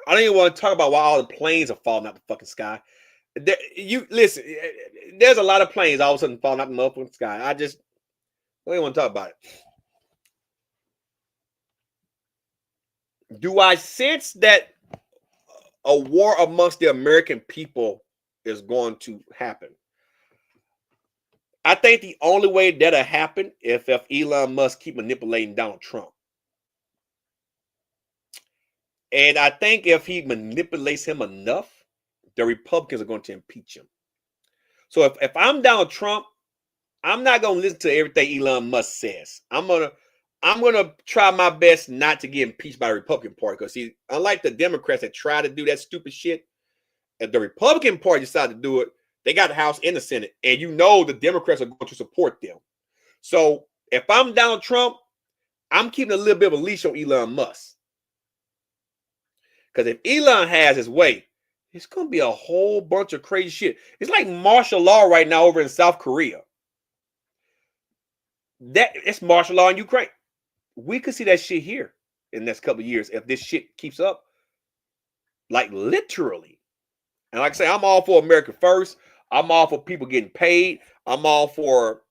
I don't even want to talk about why all the planes are falling out the fucking sky. Listen, there's a lot of planes all of a sudden falling out the motherfucking sky. I don't even want to talk about it. Do I sense that a war amongst the American people is going to happen? I think the only way that'll happen if Elon Musk keep manipulating Donald Trump. And I think if he manipulates him enough, the Republicans are going to impeach him. So if I'm Donald Trump, I'm not going to listen to everything Elon Musk says. I'm gonna try my best not to get impeached by the Republican Party, because see, unlike the Democrats that try to do that stupid shit, if the Republican Party decide to do it, they got the House and the Senate, and you know the Democrats are going to support them. So if I'm Donald Trump, I'm keeping a little bit of a leash on Elon Musk. Because if Elon has his way, it's going to be a whole bunch of crazy shit. It's like martial law right now over in South Korea. It's martial law in Ukraine. We could see that shit here in the next couple of years if this shit keeps up. Like literally. And like I say, I'm all for America first. I'm all for people getting paid. I'm all for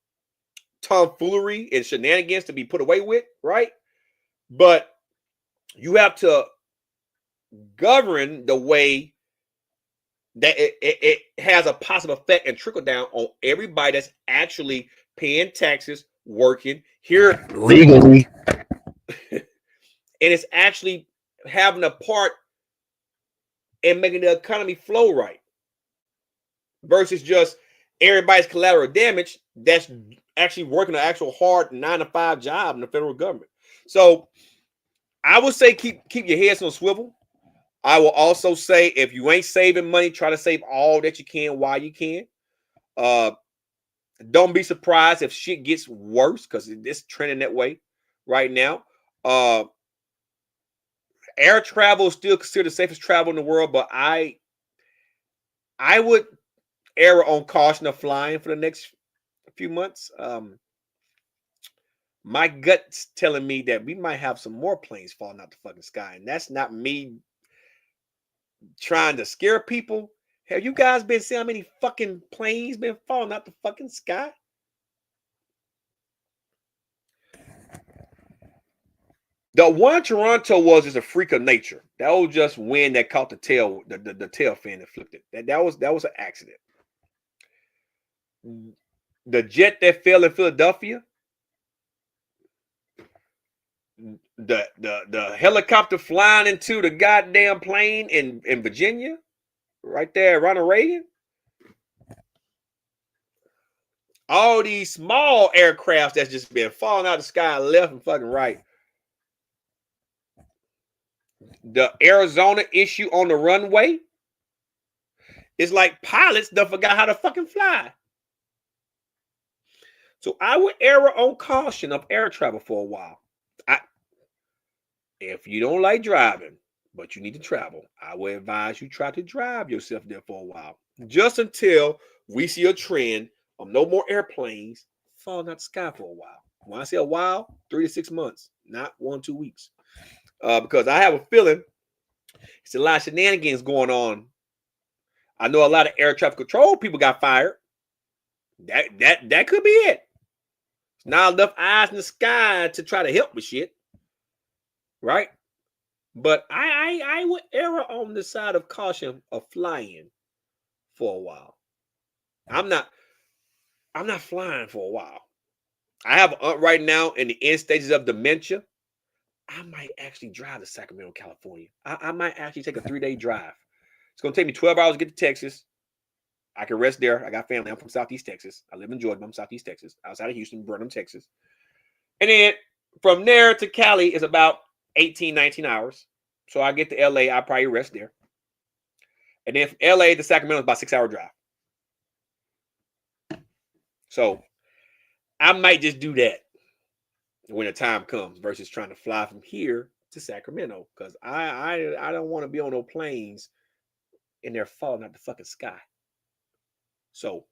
tomfoolery and shenanigans to be put away with, right? But you have to govern the way that it has a positive effect and trickle down on everybody that's actually paying taxes, working here legally, and it's actually having a part in making the economy flow right, versus just everybody's collateral damage that's actually working an actual hard 9-to-5 job in the federal government. So I would say keep your heads on a swivel. I will also say, if you ain't saving money, try to save all that you can while you can. Don't be surprised if shit gets worse, because it's trending that way right now. Air travel is still considered the safest travel in the world, but I would err on caution of flying for the next few months. My gut's telling me that we might have some more planes falling out the fucking sky, and that's not me trying to scare people. Have you guys been seeing how many fucking planes been falling out the fucking sky? The one in Toronto was just a freak of nature. That was just wind that caught the tail, the tail fin that flipped it. That was an accident. The jet that fell in Philadelphia, the helicopter flying into the goddamn plane in Virginia, right there at Ronald Reagan. All these small aircrafts that's just been falling out of the sky left and fucking right. The Arizona issue on the runway. It's like pilots done forgot how to fucking fly. So I would err on caution of air travel for a while. If you don't like driving, but you need to travel, I would advise you try to drive yourself there for a while. Just until we see a trend of no more airplanes falling out the sky for a while. When I say a while, 3 to 6 months, not 1 2 weeks. Because I have a feeling it's a lot of shenanigans going on. I know a lot of air traffic control people got fired. That could be it. There's not enough eyes in the sky to try to help with shit. Right? But I would err on the side of caution of flying for a while. I'm not flying for a while. I have an aunt right now in the end stages of dementia. I might actually drive to Sacramento, California. I might actually take a 3-day drive. It's going to take me 12 hours to get to Texas. I can rest there. I got family. I'm from Southeast Texas. I live in Georgia. I'm Southeast Texas, outside of Houston, Burnham, Texas. And then from there to Cali is about 18, 19 hours. So I get to LA. I probably rest there. And then from LA to Sacramento is about a 6-hour drive. So I might just do that when the time comes versus trying to fly from here to Sacramento. Because I don't want to be on no planes and they're falling out the fucking sky. So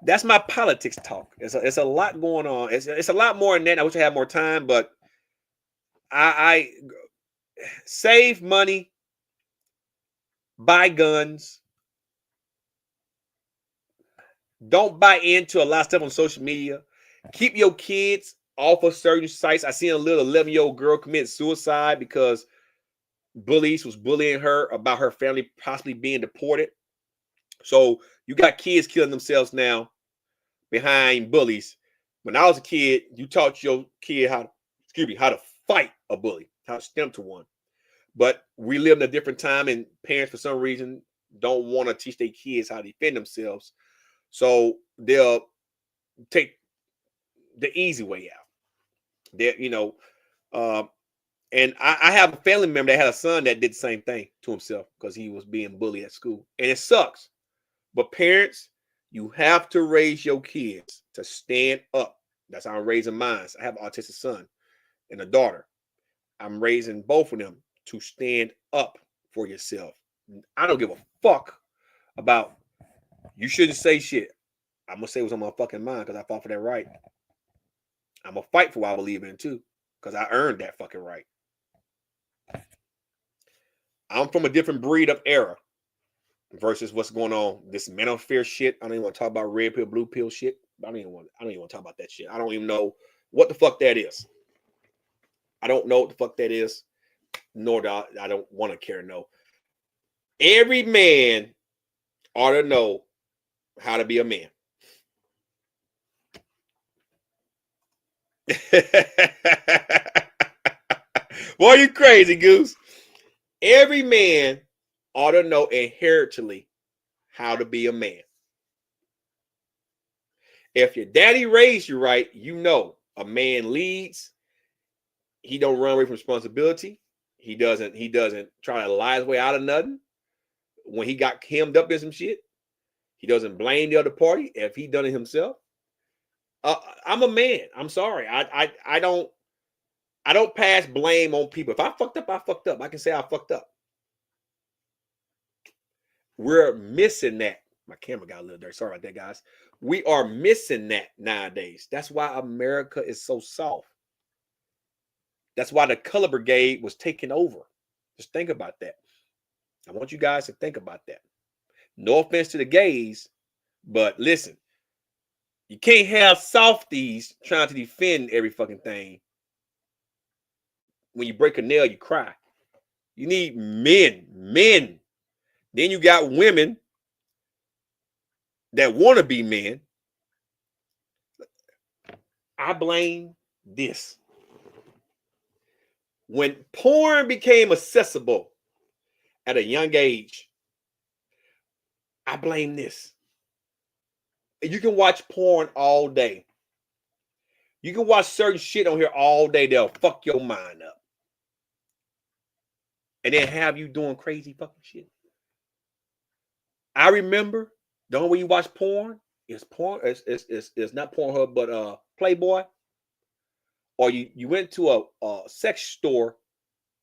that's my politics talk. It's a lot going on. It's a lot more than that. I wish I had more time, but I save money, buy guns. Don't buy into a lot of stuff on social media. Keep your kids off of certain sites. I seen a little 11-year-old girl commit suicide because bullies was bullying her about her family possibly being deported. So you got kids killing themselves now behind bullies. When I was a kid, you taught your kid how to fight a bully, how to stem to one. But we live in a different time, and parents, for some reason, don't want to teach their kids how to defend themselves. So they'll take the easy way out. And I have a family member that had a son that did the same thing to himself because he was being bullied at school. And it sucks. But parents, you have to raise your kids to stand up. That's how I'm raising mine. I have an autistic son and a daughter. I'm raising both of them to stand up for yourself. I don't give a fuck about you shouldn't say shit. I'm going to say what's on my fucking mind because I fought for that right. I'm going to fight for what I believe in too because I earned that fucking right. I'm from a different breed of era versus what's going on. This mental fear shit. I don't even want to talk about red pill, blue pill shit. I don't even want to talk about that shit. I don't even know what the fuck that is. I don't know what the fuck that is. Nor do I don't want to care to know. Every man ought to know how to be a man. Boy, you crazy, Goose. Every man ought to know inherently how to be a man. If your daddy raised you right, you know a man leads. He don't run away from responsibility. He doesn't try to lie his way out of nothing. When he got hemmed up in some shit, he doesn't blame the other party if he done it himself. I'm a man. I'm sorry. I don't pass blame on people. If I fucked up, I fucked up. I can say I fucked up. We're missing that. My camera got a little dirty. Sorry about that, guys. We are missing that nowadays. That's why America is so soft. That's why the color brigade was taking over. Just think about that. I want you guys to think about that. No offense to the gays, but listen, you can't have softies trying to defend every fucking thing. When you break a nail, you cry. You need men. Then you got women that want to be men, I blame this. When porn became accessible at a young age, I blame this. You can watch porn all day. You can watch certain shit on here all day. They'll fuck your mind up. And then have you doing crazy fucking shit. I remember the only way you watch porn is porn. It's not Pornhub, but Playboy. Or you went to a sex store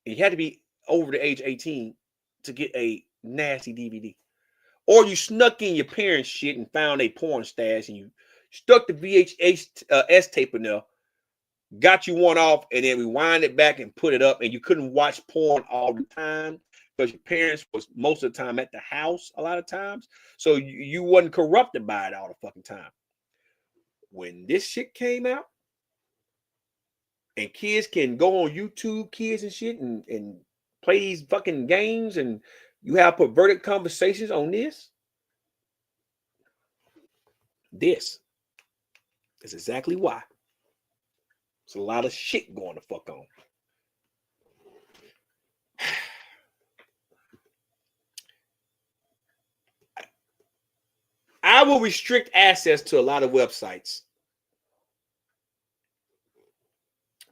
and you had to be over the age 18 to get a nasty DVD. Or you snuck in your parents' shit and found a porn stash and you stuck the VHS tape in there, got you one off, and then rewind it back and put it up, and you couldn't watch porn all the time because your parents was most of the time at the house a lot of times. So you wasn't corrupted by it all the fucking time. When this shit came out, and kids can go on YouTube, kids and shit, and play these fucking games, and you have perverted conversations on this. This is exactly why. There's a lot of shit going to fuck on. I will restrict access to a lot of websites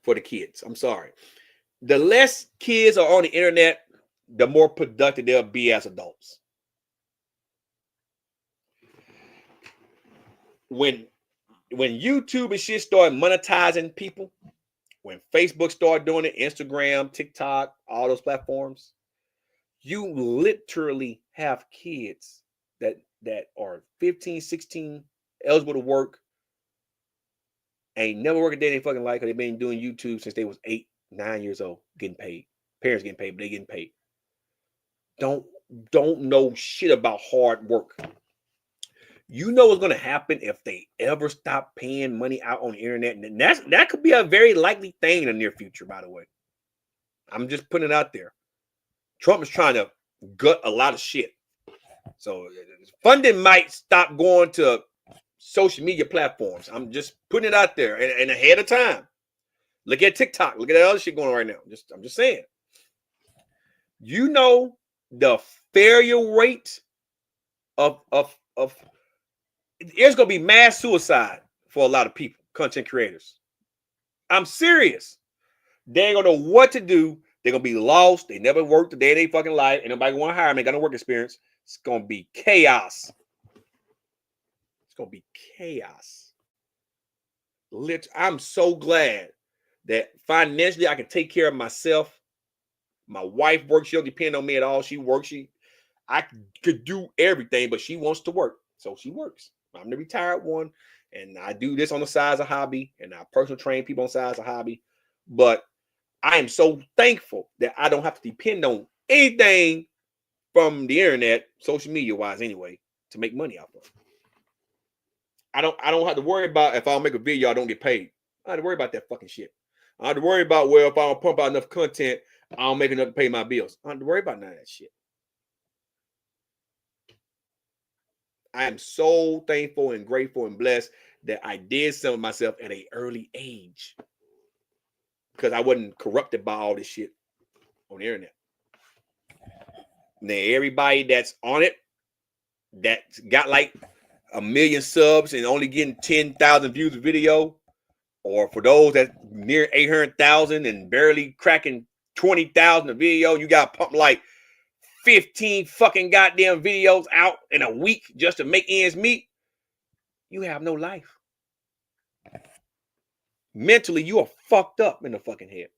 for the kids. I'm sorry. The less kids are on the internet, the more productive they'll be as adults. When YouTube and shit started monetizing people, when Facebook started doing it, Instagram, TikTok, all those platforms, you literally have kids that are 15, 16, eligible to work, ain't never worked a day in their fucking life because they've been doing YouTube since they was 8, 9 years old, getting paid. Parents getting paid, but they getting paid. Don't know shit about hard work. You know what's going to happen if they ever stop paying money out on the internet, and that could be a very likely thing in the near future. By the way, I'm just putting it out there. Trump is trying to gut a lot of shit, so funding might stop going to social media platforms. I'm just putting it out there and ahead of time. Look at TikTok. Look at that other shit going on right now. I'm just saying. You know the failure rate of there's gonna be mass suicide for a lot of people, content creators. I'm serious. They ain't gonna know what to do. They're gonna be lost. They never worked a day in their fucking life, and nobody want to hire them. They got no work experience. It's gonna be chaos. It's gonna be chaos. I'm so glad that financially I can take care of myself. My wife works. She don't depend on me at all. She works. I could do everything, but she wants to work, so she works. I'm the retired one, and I do this on the side as a hobby, and I personal train people on the side as a hobby. But I am so thankful that I don't have to depend on anything from the internet, social media wise, anyway, to make money off of. I don't have to worry about if I'll make a video, I don't get paid. I don't have to worry about that fucking shit. I don't have to worry about, well, if I don't pump out enough content, I'll make enough to pay my bills. I don't have to worry about none of that shit. I am so thankful and grateful and blessed that I did some of myself at an early age because I wasn't corrupted by all this shit on the internet. Now, everybody that's on it, that's got like 1 million subs and only getting 10,000 views a video, or for those that near 800,000 and barely cracking 20,000 a video, you got to pump like 15 fucking goddamn videos out in a week just to make ends meet. You have no life. Mentally, you are fucked up in the fucking head.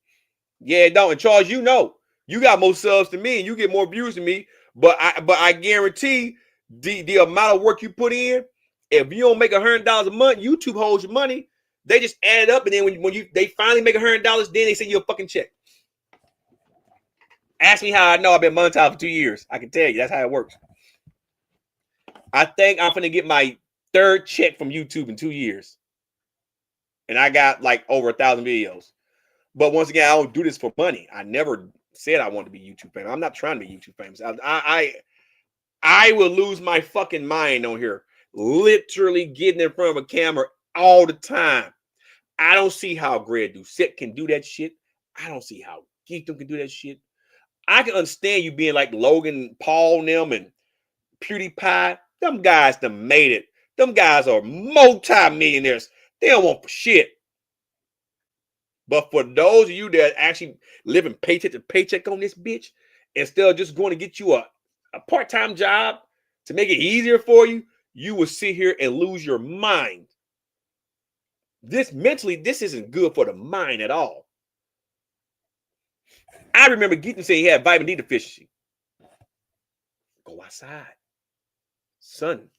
Yeah, no, and Charles, you know, you got more subs than me and you get more views than me, but I guarantee the amount of work you put in, if you don't make $100 a month, YouTube holds your money. They just add it up, and then when they finally make $100, then they send you a fucking check. Ask me how I know I've been monetized for 2 years. I can tell you that's how it works. I think I'm gonna get my 3rd check from YouTube in 2 years, and I got like over 1,000 videos. But once again, I don't do this for money. I never said I wanted to be YouTube famous. I'm not trying to be YouTube famous. I will lose my fucking mind on here, literally getting in front of a camera all the time. I don't see how Greg Doucette can do that shit. I don't see how Geekdom can do that shit. I can understand you being like Logan Paul and them and PewDiePie. Them guys done made it. Them guys are multi-millionaires. They don't want for shit. But for those of you that actually living paycheck to paycheck on this bitch, instead of just going to get you a part-time job to make it easier for you, you will sit here and lose your mind. This mentally, this isn't good for the mind at all. I remember Geeton saying he had vitamin D deficiency. Go outside. Sun.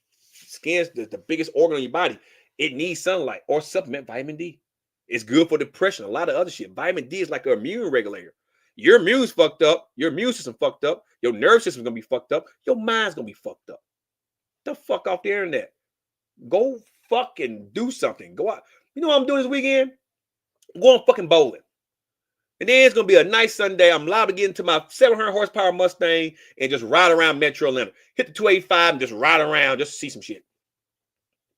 Skin's the biggest organ on your body. It needs sunlight or supplement vitamin D. It's good for depression, a lot of other shit. Vitamin D is like an immune regulator. Your immune's fucked up. Your immune system fucked up. Your nerve system's gonna be fucked up. Your mind's gonna be fucked up. The fuck off the internet. Go fucking do something. Go out. You know what I'm doing this weekend? I'm going fucking bowling. And then it's gonna be a nice Sunday. I'm allowed to get into my 700 horsepower Mustang and just ride around Metro Atlanta. Hit the 285 and just ride around just to see some shit.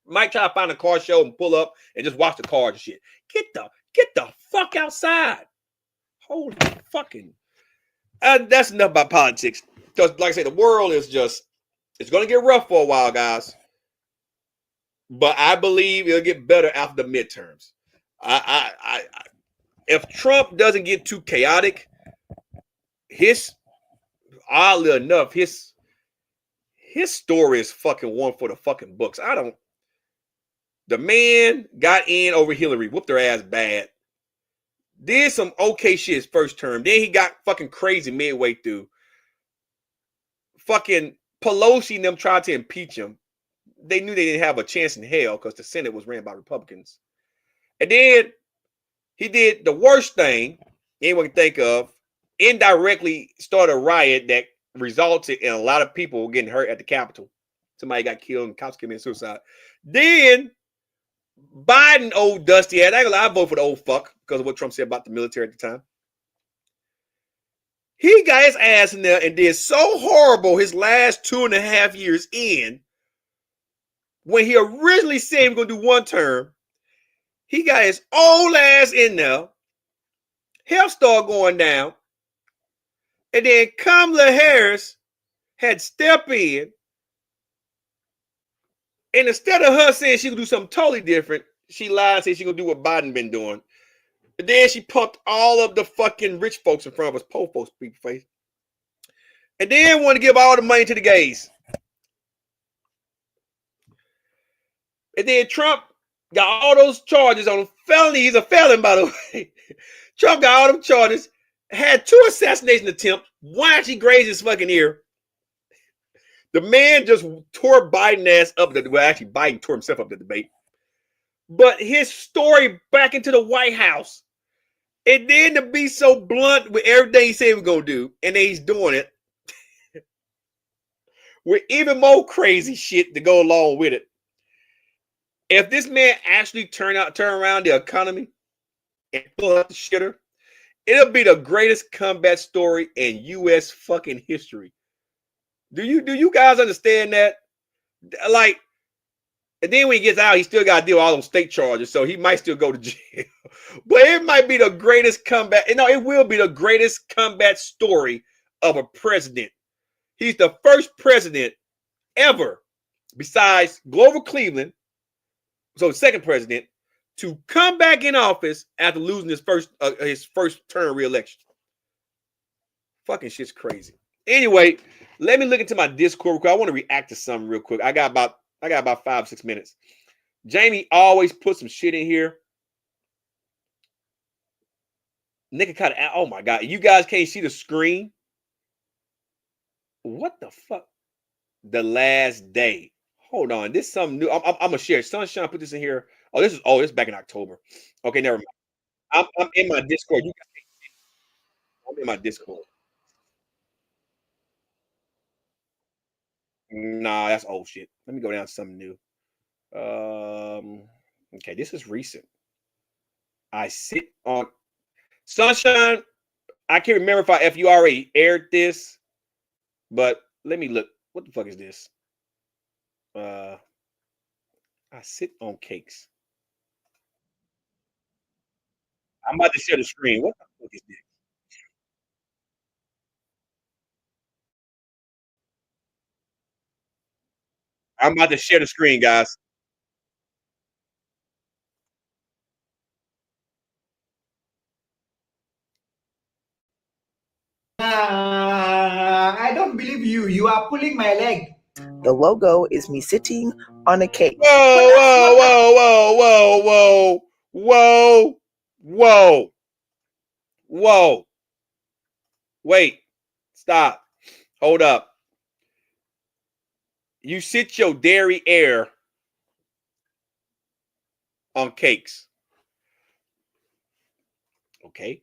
Might try to find a car show and pull up and just watch the cars and shit. Get the fuck outside. Holy fucking. That's enough about politics. Because like I said, the world is just, it's gonna get rough for a while, guys. But I believe it'll get better after the midterms. If Trump doesn't get too chaotic, oddly enough, his story is fucking one for the fucking books. The man got in over Hillary, whooped her ass bad. Did some okay shit his first term. Then he got fucking crazy midway through. Fucking Pelosi and them tried to impeach him. They knew they didn't have a chance in hell because the Senate was ran by Republicans. And then he did the worst thing anyone can think of, indirectly started a riot that resulted in a lot of people getting hurt at the Capitol. Somebody got killed and cops committed suicide. Then Biden, old dusty ass, I vote for the old fuck because of what Trump said about the military at the time. He got his ass in there and did so horrible his last 2.5 years in. When he originally said he was going to do one term, he got his old ass in there. Health started going down. And then Kamala Harris had stepped in. And instead of her saying she could do something totally different, she lied and said she could do what Biden been doing. And then she pumped all of the fucking rich folks in front of us, poor folks, people face. And then wanted to give all the money to the gays. And then Trump got all those charges on felony. He's a felon, by the way. Trump got all them charges, had 2 assassination attempts. One actually grazed his fucking ear. The man just tore Biden ass up. Well, actually, Biden tore himself up the debate. But his story back into the White House, and then to be so blunt with everything he said he was going to do, and then he's doing it with even more crazy shit to go along with it. If this man actually turn around the economy and pull out the shitter, it'll be the greatest comeback story in U.S. fucking history. Do you guys understand that? Like, and then when he gets out, he still got to deal with all those state charges, so he might still go to jail. But it might be the greatest comeback. No, it will be the greatest comeback story of a president. He's the first president ever, besides Grover Cleveland, so the second president, to come back in office after losing his first term re-election. Fucking shit's crazy. Anyway, let me look into my Discord real quick. I want to react to something real quick. I got about 5-6 minutes. Jamie always puts some shit in here. Nigga kind of, oh my God. You guys can't see the screen. What the fuck? The last day. Hold on. This is something new. I'm going to share. Sunshine put this in here. Oh, this is back in October. Okay, never mind. I'm in my Discord. You guys can't see. I'm in my Discord. Nah, that's old shit. Let me go down to something new. Okay, this is recent. I sit on Sunshine. I can't remember if you already aired this, but let me look. What the fuck is this? I sit on cakes. I'm about to share the screen. What the fuck is this? I'm about to share the screen, guys. I don't believe you. You are pulling my leg. The logo is me sitting on a cake. Whoa, whoa, whoa, whoa, whoa, whoa, whoa, whoa, whoa. Wait, stop. Hold up. You sit your dairy air on cakes. Okay.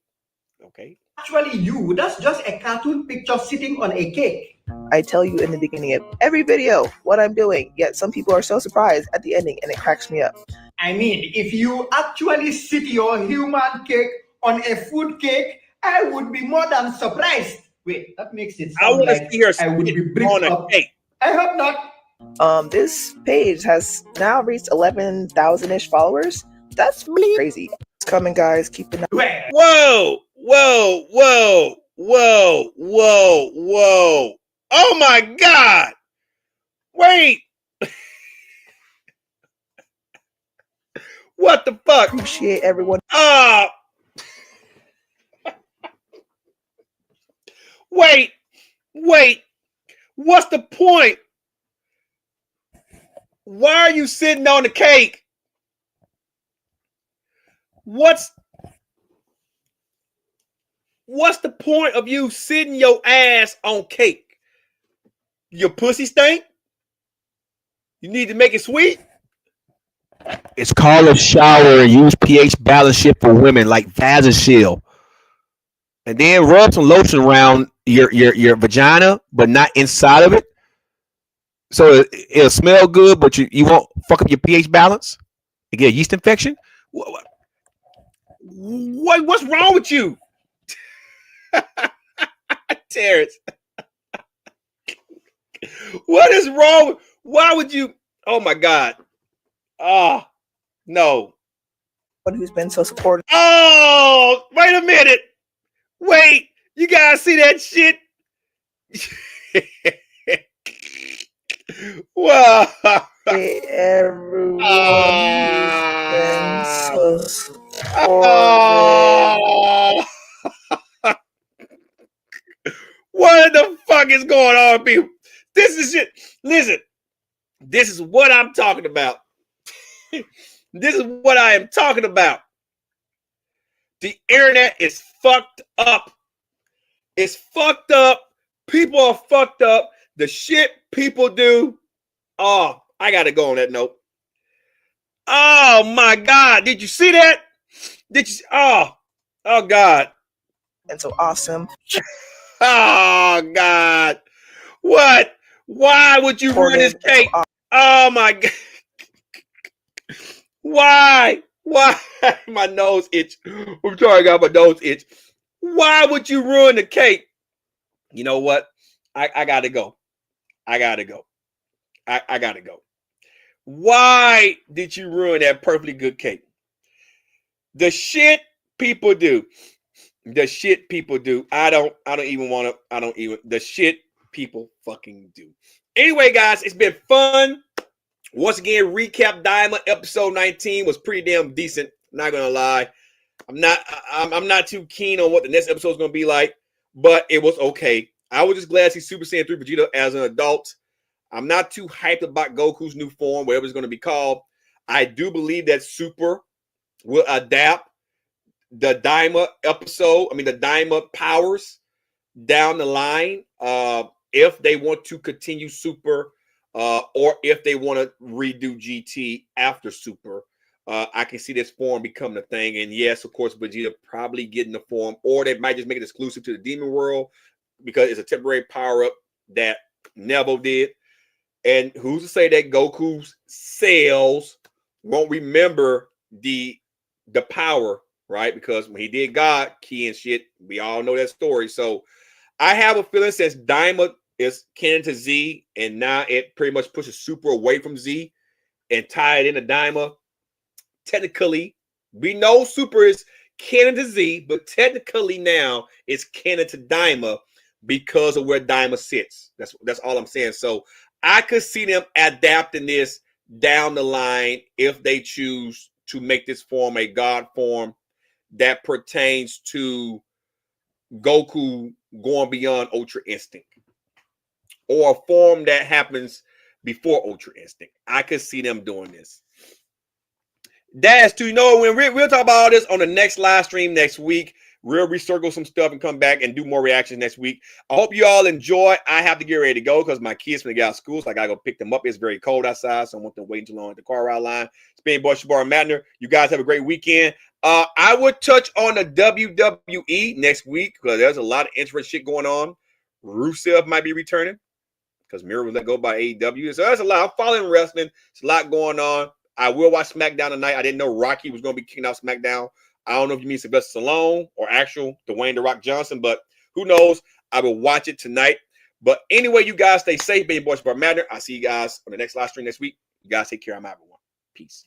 Okay. Actually, you. That's just a cartoon picture sitting on a cake. I tell you in the beginning of every video what I'm doing, yet some people are so surprised at the ending and it cracks me up. I mean, if you actually sit your human cake on a food cake, I would be more than surprised. Wait, that makes it I sound want to like see her I would spit be on bricked a up. cake. I hope not. This page has now reached 11,000-ish followers. That's crazy. It's coming, guys. Keep an eye. Whoa, whoa, whoa, whoa, whoa, whoa. Oh my God. Wait. What the fuck? Appreciate everyone. Wait, wait. What's the point? Why are you sitting on the cake? What's the point of you sitting your ass on cake? Your pussy stink? You need to make it sweet? It's called a shower and use pH balance shit for women like Vagisil. And then rub some lotion around your vagina, but not inside of it. So it'll smell good, but you won't fuck up your pH balance. You get a yeast infection. What's wrong with you? Terrence. What is wrong? Why would you? Oh my God. Oh, no. Who's been so supportive. Oh, wait a minute. Wait, you guys see that shit? Wow. Everyone who's been so supportive. Oh. What the fuck is going on, people? This is shit. Listen, this is what I'm talking about. This is what I am talking about. The internet is fucked up. It's fucked up. People are fucked up. The shit people do. Oh, I gotta go on that note. Oh my God. Did you see that? Did you see? Oh God. And so awesome. Oh God. What? Why would you ruin this cake? Oh my God. Why? Why? My nose itch. I'm sorry, I got my nose itch. Why would you ruin the cake? You know what? I gotta go. I gotta go. I gotta go. Why did you ruin that perfectly good cake? The shit people do. The shit people do. I don't even want to. The shit people fucking do. Anyway, guys, it's been fun. Once again, recap Daima episode 19 was pretty damn decent. Not gonna lie. I'm not too keen on what the next episode is gonna be like, but it was okay. I was just glad to see Super Saiyan 3 Vegeta as an adult. I'm not too hyped about Goku's new form, whatever it's gonna be called. I do believe that Super will adapt the Daima episode. I mean the Daima powers down the line. If they want to continue Super. Or if they want to redo GT after Super, I can see this form becoming a thing. And yes, of course, Vegeta probably getting the form, or they might just make it exclusive to the Demon World because it's a temporary power up that Neville did. And who's to say that Goku's cells won't remember the power, right? Because when he did God Key and shit, we all know that story. So I have a feeling since Daima is canon to Z, and now it pretty much pushes Super away from Z and tie it into Daima. Technically, we know Super is Canada Z, but technically now it's Canada Daima because of where Daima sits. That's all I'm saying. So I could see them adapting this down the line if they choose to make this form a god form that pertains to Goku going beyond Ultra Instinct, or a form that happens before Ultra Instinct. I could see them doing this. That's to when we'll talk about all this on the next live stream next week. We'll recircle some stuff and come back and do more reactions next week. I hope you all enjoy. I have to get ready to go because my kids when they get out of school, so I gotta go pick them up. It's very cold outside, so I want them waiting too long at the car ride line. It's been boy Savar and Matner. You guys have a great weekend. I would touch on the WWE next week because there's a lot of interesting shit going on. Rusev might be returning because Miro was let go by AEW. So there's a lot. I'm following wrestling. There's a lot going on. I will watch SmackDown tonight. I didn't know Rocky was going to be kicking out SmackDown. I don't know if you mean Sylvester Stallone or actual Dwayne The Rock Johnson, but who knows? I will watch it tonight. But anyway, you guys stay safe. Being Boys Bar Matter. I'll see you guys on the next live stream next week. You guys take care. I'm out, everyone. Peace.